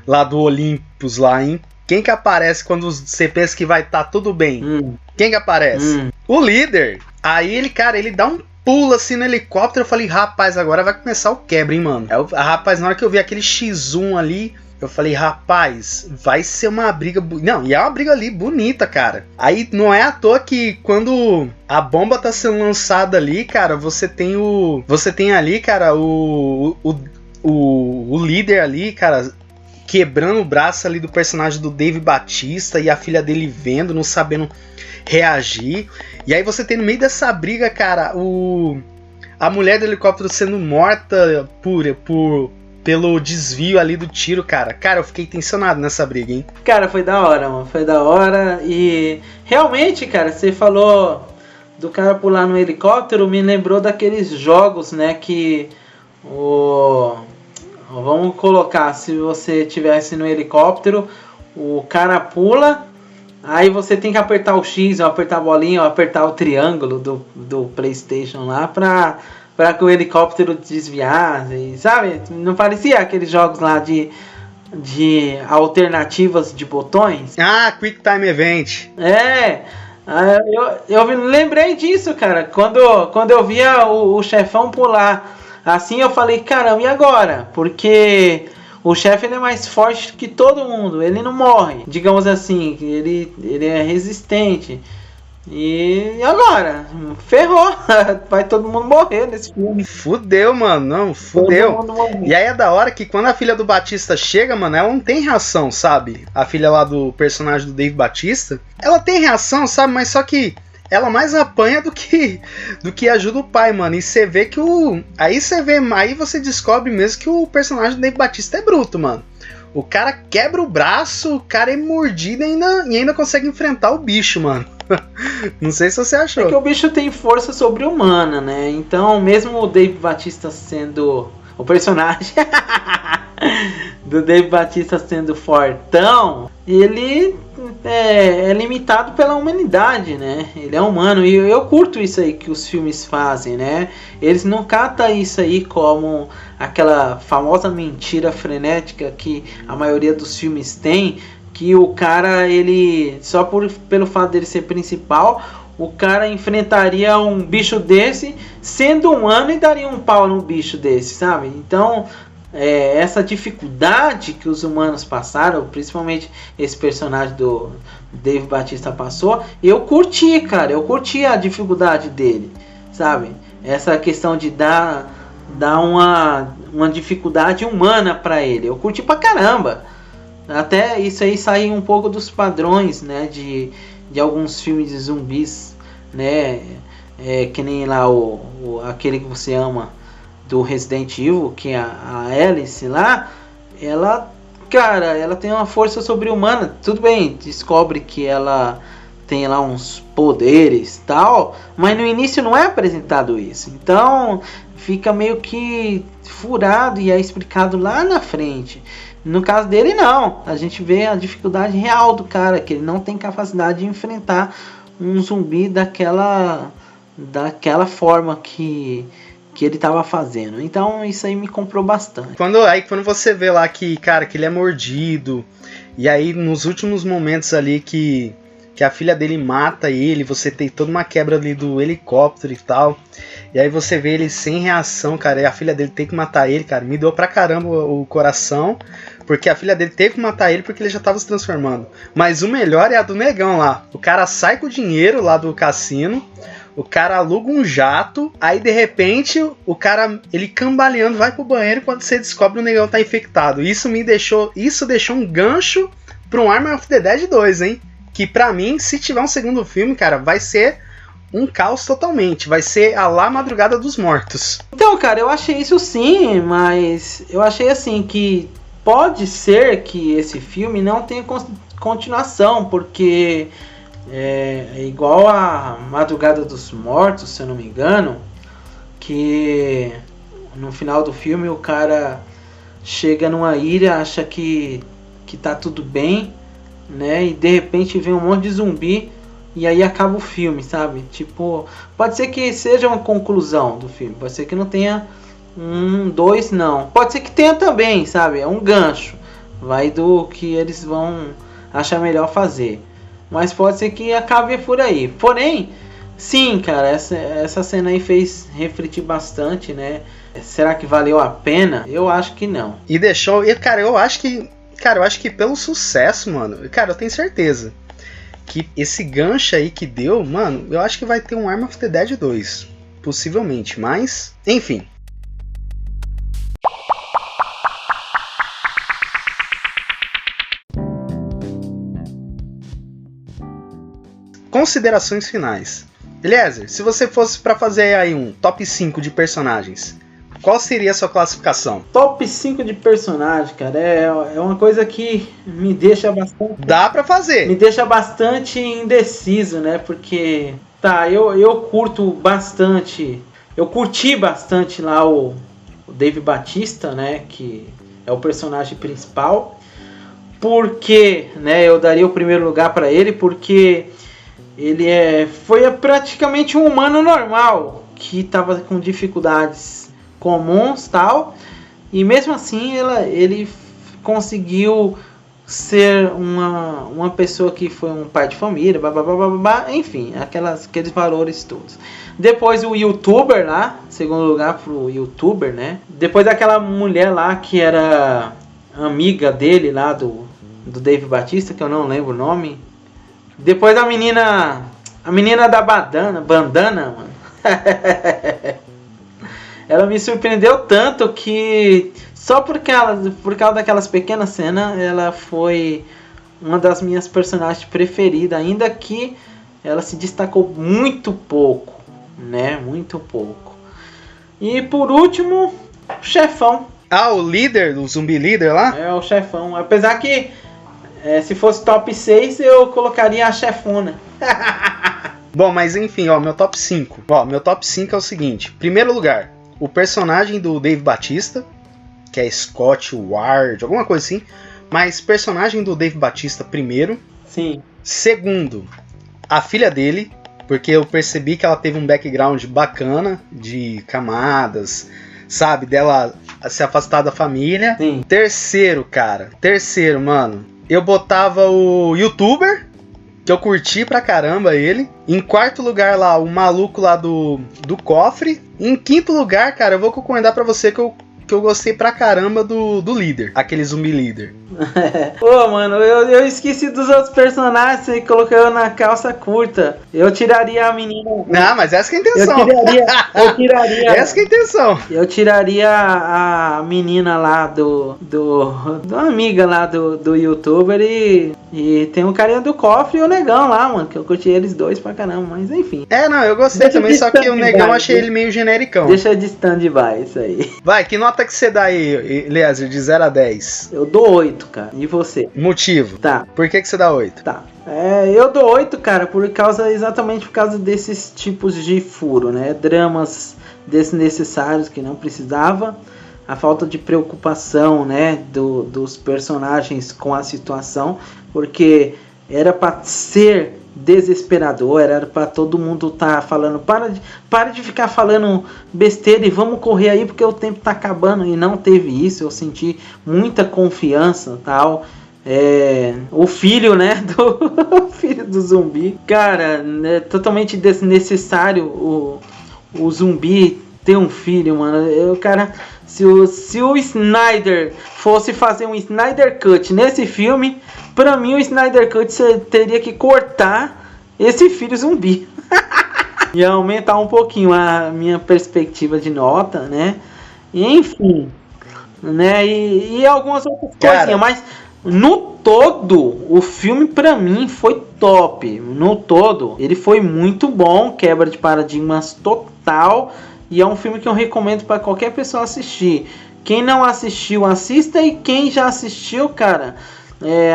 lá do Olympus lá, hein? Quem que aparece quando você pensa que vai estar tudo bem? Quem que aparece? O líder. Aí ele dá um pulo assim no helicóptero. Eu falei, rapaz, agora vai começar o quebra, hein, mano? Rapaz, na hora que eu vi aquele X1 ali, eu falei, rapaz, vai ser uma briga... Não, e é uma briga ali bonita, cara. Aí não é à toa que quando a bomba tá sendo lançada ali, cara, você tem ali, cara, o líder ali, cara, quebrando o braço ali do personagem do Dave Bautista, e a filha dele vendo, não sabendo reagir. E aí você tem no meio dessa briga, cara, a mulher do helicóptero sendo morta pelo desvio ali do tiro, cara. Cara, eu fiquei tensionado nessa briga, hein? Cara, foi da hora, mano. Foi da hora. E realmente, cara, você falou do cara pular no helicóptero, me lembrou daqueles jogos, né, que vamos colocar, se você estivesse no helicóptero, o cara pula, aí você tem que apertar o X, ou apertar a bolinha, ou apertar o triângulo do PlayStation lá pra que o helicóptero desviasse, sabe? Não parecia aqueles jogos lá de alternativas de botões? Ah, Quick Time Event. Eu lembrei disso, cara, quando eu via o chefão pular. Assim eu falei, caramba, e agora? Porque o chefe ele é mais forte que todo mundo, ele não morre. Digamos assim, ele é resistente. E agora? Ferrou! Vai todo mundo morrer nesse filme. Fudeu, mano. Não, fudeu. E aí é da hora que quando a filha do Bautista chega, mano, ela não tem reação, sabe? A filha lá do personagem do Dave Bautista. Ela tem reação, sabe? Mas só que ela mais apanha do que ajuda o pai, mano. E você vê que aí você descobre mesmo que o personagem do Dave Bautista é bruto, mano. O cara quebra o braço, o cara é mordido e ainda consegue enfrentar o bicho, mano. Não sei se você achou. É que o bicho tem força sobre-humana, né? Então, mesmo o Dave Bautista sendo o personagem do Dave Bautista sendo fortão, ele é limitado pela humanidade, né? Ele é humano, e eu curto isso aí que os filmes fazem, né? Eles não catam isso aí como aquela famosa mentira frenética que a maioria dos filmes tem, que o cara, ele só pelo fato dele ser principal, o cara enfrentaria um bicho desse sendo humano e daria um pau num bicho desse, sabe? Então essa dificuldade que os humanos passaram, principalmente esse personagem do Dave Bautista passou, eu curti, cara, eu curti a dificuldade dele, sabe? Essa questão de dar uma dificuldade humana pra ele, eu curti pra caramba. Até isso aí sai um pouco dos padrões, né, de alguns filmes de zumbis, né, que nem lá aquele que você ama, do Resident Evil, que é a Alice lá, ela tem uma força sobre-humana. Tudo bem, descobre que ela tem lá uns poderes tal, mas no início não é apresentado isso. Então fica meio que furado e é explicado lá na frente. No caso dele não, a gente vê a dificuldade real do cara, que ele não tem capacidade de enfrentar um zumbi daquela forma que ele tava fazendo. Então isso aí me comprou bastante. Quando você vê lá que, cara, que ele é mordido, e aí nos últimos momentos ali que a filha dele mata ele, você tem toda uma quebra ali do helicóptero e tal, e aí você vê ele sem reação, cara, e a filha dele tem que matar ele, cara, me deu pra caramba o coração, porque a filha dele teve que matar ele porque ele já tava se transformando. Mas o melhor é a do negão lá, o cara sai com o dinheiro lá do cassino, o cara aluga um jato, aí de repente o cara, ele cambaleando, vai pro banheiro, quando você descobre o negão tá infectado. Isso deixou um gancho pra um Army of the Dead 2, hein? Que pra mim, se tiver um segundo filme, cara, vai ser um caos totalmente. Vai ser a lá Madrugada dos Mortos. Então, cara, eu achei isso sim, mas eu achei assim que pode ser que esse filme não tenha continuação, porque é igual a Madrugada dos Mortos, se eu não me engano, que no final do filme o cara chega numa ilha, acha que tá tudo bem, né? E de repente vem um monte de zumbi e aí acaba o filme, sabe? Tipo, pode ser que seja uma conclusão do filme, pode ser que não tenha 2 não. Pode ser que tenha também, sabe? É um gancho. Vai do que eles vão achar melhor fazer. Mas pode ser que acabe por aí. Porém, sim, cara, essa cena aí fez refletir bastante, né? Será que valeu a pena? Eu acho que não. E deixou... Cara, eu acho que pelo sucesso, mano... Cara, eu tenho certeza que esse gancho aí que deu, mano, eu acho que vai ter um Army of the Dead 2. Possivelmente, mas... Enfim. Considerações finais. Eliezer, se você fosse pra fazer aí um top 5 de personagens, qual seria a sua classificação? Top 5 de personagem, cara, é uma coisa que me deixa bastante... Dá pra fazer. Me deixa bastante indeciso, né? Porque, tá, eu curto bastante... Eu curti bastante lá o Dave Bautista, né? Que é o personagem principal. Porque, né, eu daria o primeiro lugar pra ele, porque... Ele foi praticamente um humano normal, que estava com dificuldades comuns tal, e mesmo assim ele conseguiu ser uma pessoa que foi um pai de família, enfim, aqueles valores todos. Depois o youtuber lá, segundo lugar pro youtuber, né? Depois aquela mulher lá que era amiga dele lá do Dave Bautista, que eu não lembro o nome. Depois a menina da bandana, mano. Ela me surpreendeu tanto que só por causa daquelas pequenas cenas, ela foi uma das minhas personagens preferidas, ainda que ela se destacou muito pouco, né? Muito pouco. E por último, o chefão. Ah, o líder, o zumbi líder lá? É, o chefão. Apesar que se fosse top 6, eu colocaria a chefona. Bom, mas enfim, ó, meu top 5. Ó, meu top 5 é o seguinte. Primeiro lugar, o personagem do Dave Bautista, que é Scott Ward, alguma coisa assim. Mas personagem do Dave Bautista, primeiro. Sim. Segundo, a filha dele, porque eu percebi que ela teve um background bacana, de camadas, sabe? Dela se afastar da família. Sim. Terceiro, mano, eu botava o YouTuber, que eu curti pra caramba ele. Em quarto lugar lá, o maluco lá do cofre. Em quinto lugar, cara, eu vou recomendar pra você que eu gostei pra caramba do líder, aquele zumbi líder. Pô, mano, eu esqueci dos outros personagens e coloquei eu na calça curta. Eu tiraria a menina. Não, mas essa que é a intenção. Eu tiraria. Essa que é a intenção. Eu tiraria a menina lá do amiga lá do youtuber e tem o carinha do cofre e o negão lá, mano, que eu curti eles dois pra caramba, mas enfim. Não, eu gostei também, só que o negão eu achei ele meio genericão. Deixa de stand-by isso aí. Vai, que nota que você dá aí, Eliezer, de 0 a 10? Eu dou 8, cara. E você? Motivo? Tá. Por que você dá 8? Tá. Eu dou 8, cara, exatamente por causa desses tipos de furo, né? Dramas desnecessários que não precisava. A falta de preocupação, né, dos personagens com a situação, porque era pra ser desesperador, era pra todo mundo tá falando, para de ficar falando besteira e vamos correr aí porque o tempo tá acabando, e não teve isso. Eu senti muita confiança, tal. O filho, né, do filho do zumbi, cara, é totalmente desnecessário o zumbi ter um filho, mano. Se o Snyder fosse fazer um Snyder Cut nesse filme, pra mim o Snyder Cut você teria que cortar esse filho zumbi. E aumentar um pouquinho a minha perspectiva de nota, né? E, enfim, né? E algumas outras coisinhas, mas no todo, o filme pra mim foi top. No todo, ele foi muito bom, quebra de paradigmas total. E é um filme que eu recomendo para qualquer pessoa assistir. Quem não assistiu, assista. E quem já assistiu, cara,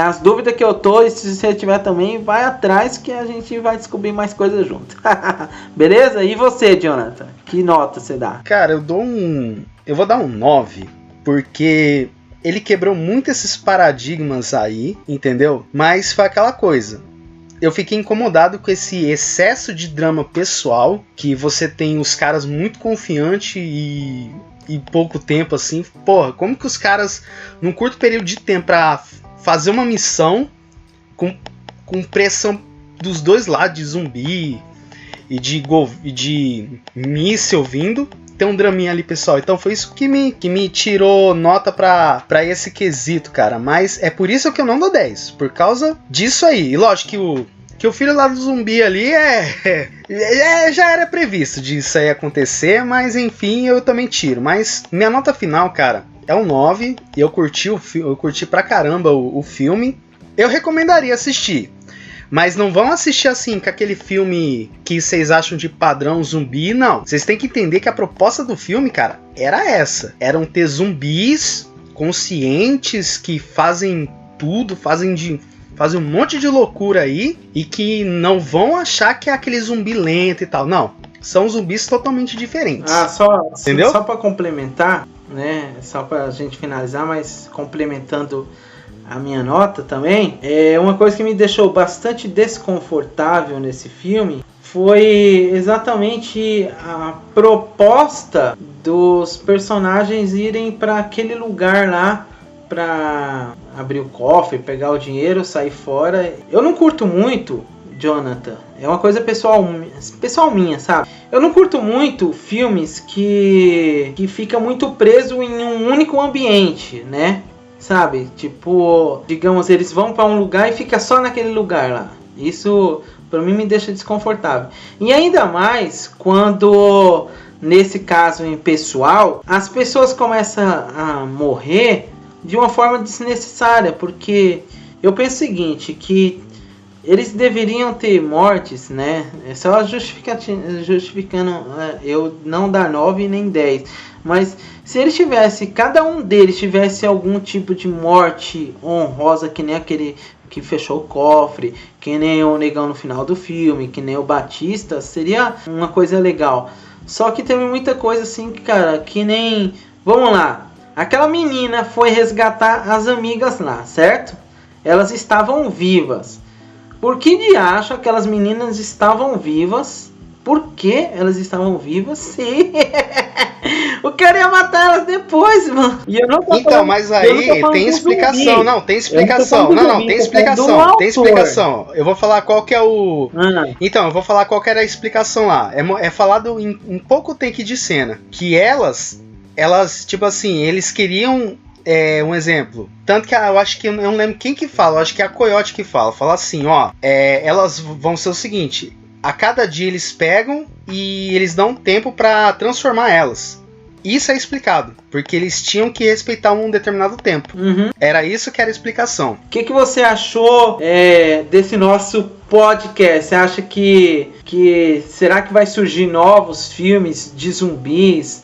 as dúvidas que eu tô, e se você tiver também, vai atrás que a gente vai descobrir mais coisas junto. Beleza? E você, Jonathan? Que nota você dá? Cara, eu vou dar um 9, porque ele quebrou muito esses paradigmas aí, entendeu? Mas foi aquela coisa. Eu fiquei incomodado com esse excesso de drama pessoal, que você tem os caras muito confiantes e pouco tempo assim. Porra, como que os caras, num curto período de tempo, pra fazer uma missão com pressão dos dois lados, de zumbi e de míssil vindo, tem um draminha ali, pessoal. Então foi isso que me tirou nota pra esse quesito, cara. Mas é por isso que eu não dou 10. Por causa disso aí. E lógico que o filho lá do zumbi ali já era previsto disso aí acontecer. Mas enfim, eu também tiro. Mas minha nota final, cara, é um 9. E eu curti pra caramba o filme. Eu recomendaria assistir. Mas não vão assistir assim, com aquele filme que vocês acham de padrão zumbi, não. Vocês têm que entender que a proposta do filme, cara, era essa. Eram ter zumbis conscientes que fazem tudo, fazem um monte de loucura aí, e que não vão achar que é aquele zumbi lento e tal. Não, são zumbis totalmente diferentes. Entendeu? Só pra complementar, né, só pra gente finalizar, mas complementando a minha nota também, uma coisa que me deixou bastante desconfortável nesse filme foi exatamente a proposta dos personagens irem para aquele lugar lá para abrir o cofre, pegar o dinheiro, sair fora. Eu não curto muito, Jonathan, é uma coisa pessoal minha, sabe? Eu não curto muito filmes que fica muito preso em um único ambiente, né? Sabe, tipo, digamos, eles vão pra um lugar e fica só naquele lugar lá. Isso, pra mim, me deixa desconfortável. E ainda mais quando, nesse caso em pessoal, as pessoas começam a morrer de uma forma desnecessária. Porque eu penso o seguinte, que eles deveriam ter mortes, né? É só justificando eu não dar 9 nem 10. Mas se eles tivessem, cada um deles tivesse algum tipo de morte honrosa, que nem aquele que fechou o cofre, que nem o negão no final do filme, que nem o Batista, seria uma coisa legal. Só que teve muita coisa assim, cara, que nem... Vamos lá, aquela menina foi resgatar as amigas lá, certo? Elas estavam vivas. Por que de acho aquelas meninas estavam vivas? Por que elas estavam vivas? Sim. O cara ia matar elas depois, mano. E eu não tô então, falando, mas aí tem explicação. Não, tem explicação. Não, tem explicação. Tem explicação. Eu vou falar qual que é o... Então, eu vou falar qual que era a explicação lá. É falado em pouco take de cena. Que elas, tipo assim, eles queriam... um exemplo. Tanto que eu acho que... Eu não lembro quem que fala. Eu acho que é a Coyote que fala. Fala assim, ó. Elas vão ser o seguinte... A cada dia eles pegam e eles dão tempo pra transformar elas. Isso é explicado, porque eles tinham que respeitar um determinado tempo. Era isso que era a explicação. O que você achou desse nosso podcast? Você acha que será que vai surgir novos filmes de zumbis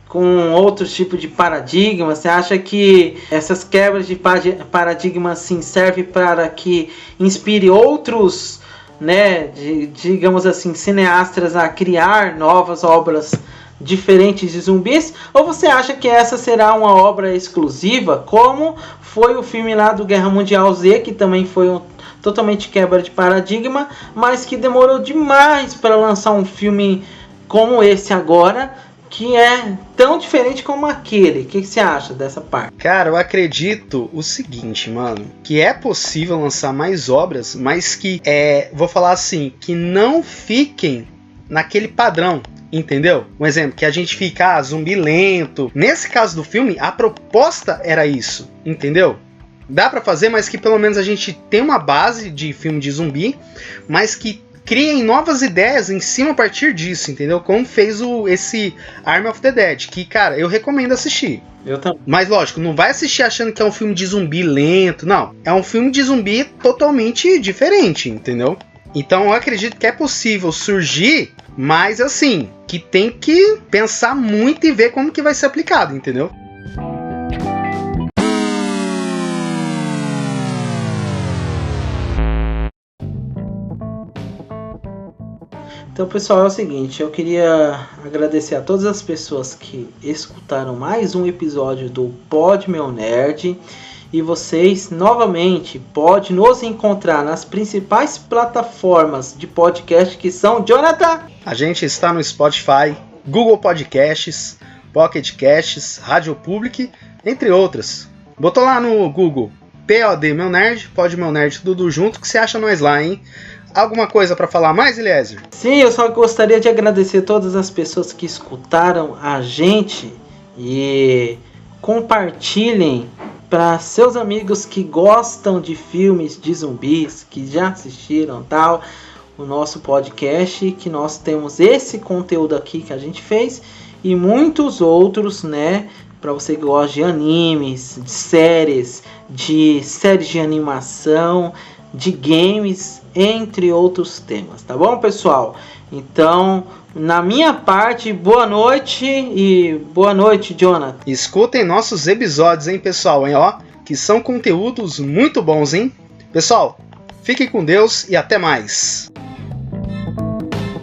com outros tipos de paradigmas? Você acha que essas quebras de paradigmas assim, servem para que inspire outros, né, digamos assim, cineastas a criar novas obras diferentes de zumbis? Ou você acha que essa será uma obra exclusiva, como foi o filme lá do Guerra Mundial Z, que também foi totalmente quebra de paradigma, mas que demorou demais para lançar um filme como esse agora, que é tão diferente como aquele? O que você acha dessa parte? Cara, eu acredito o seguinte, mano, que é possível lançar mais obras, mas que, vou falar assim, que não fiquem naquele padrão, entendeu? Um exemplo, que a gente fica zumbi lento. Nesse caso do filme, a proposta era isso, entendeu? Dá pra fazer, mas que pelo menos a gente tem uma base de filme de zumbi, mas que criem novas ideias em cima a partir disso, entendeu? Como fez esse Army of the Dead, que, cara, eu recomendo assistir. Eu também. Mas, lógico, não vai assistir achando que é um filme de zumbi lento, não. É um filme de zumbi totalmente diferente, entendeu? Então, eu acredito que é possível surgir, mas, assim, que tem que pensar muito e ver como que vai ser aplicado, entendeu? Então, pessoal, é o seguinte, eu queria agradecer a todas as pessoas que escutaram mais um episódio do Pod Meu Nerd. E vocês, novamente, podem nos encontrar nas principais plataformas de podcast que são, Jonathan? A gente está no Spotify, Google Podcasts, Pocket Casts, Rádio Public, entre outras. Botou lá no Google, POD Meu Nerd, Pod Meu Nerd, tudo junto, que você acha nós lá, hein? Alguma coisa para falar mais, Eliezer? Sim, eu só gostaria de agradecer todas as pessoas que escutaram a gente e compartilhem para seus amigos que gostam de filmes de zumbis, que já assistiram tal, o nosso podcast, que nós temos esse conteúdo aqui que a gente fez e muitos outros, né? Para você que gosta de animes, de séries de animação, de games, entre outros temas, tá bom, pessoal? Então, na minha parte, boa noite e boa noite, Jonathan. Escutem nossos episódios, hein, pessoal, hein, ó, que são conteúdos muito bons, hein? Pessoal, fiquem com Deus e até mais.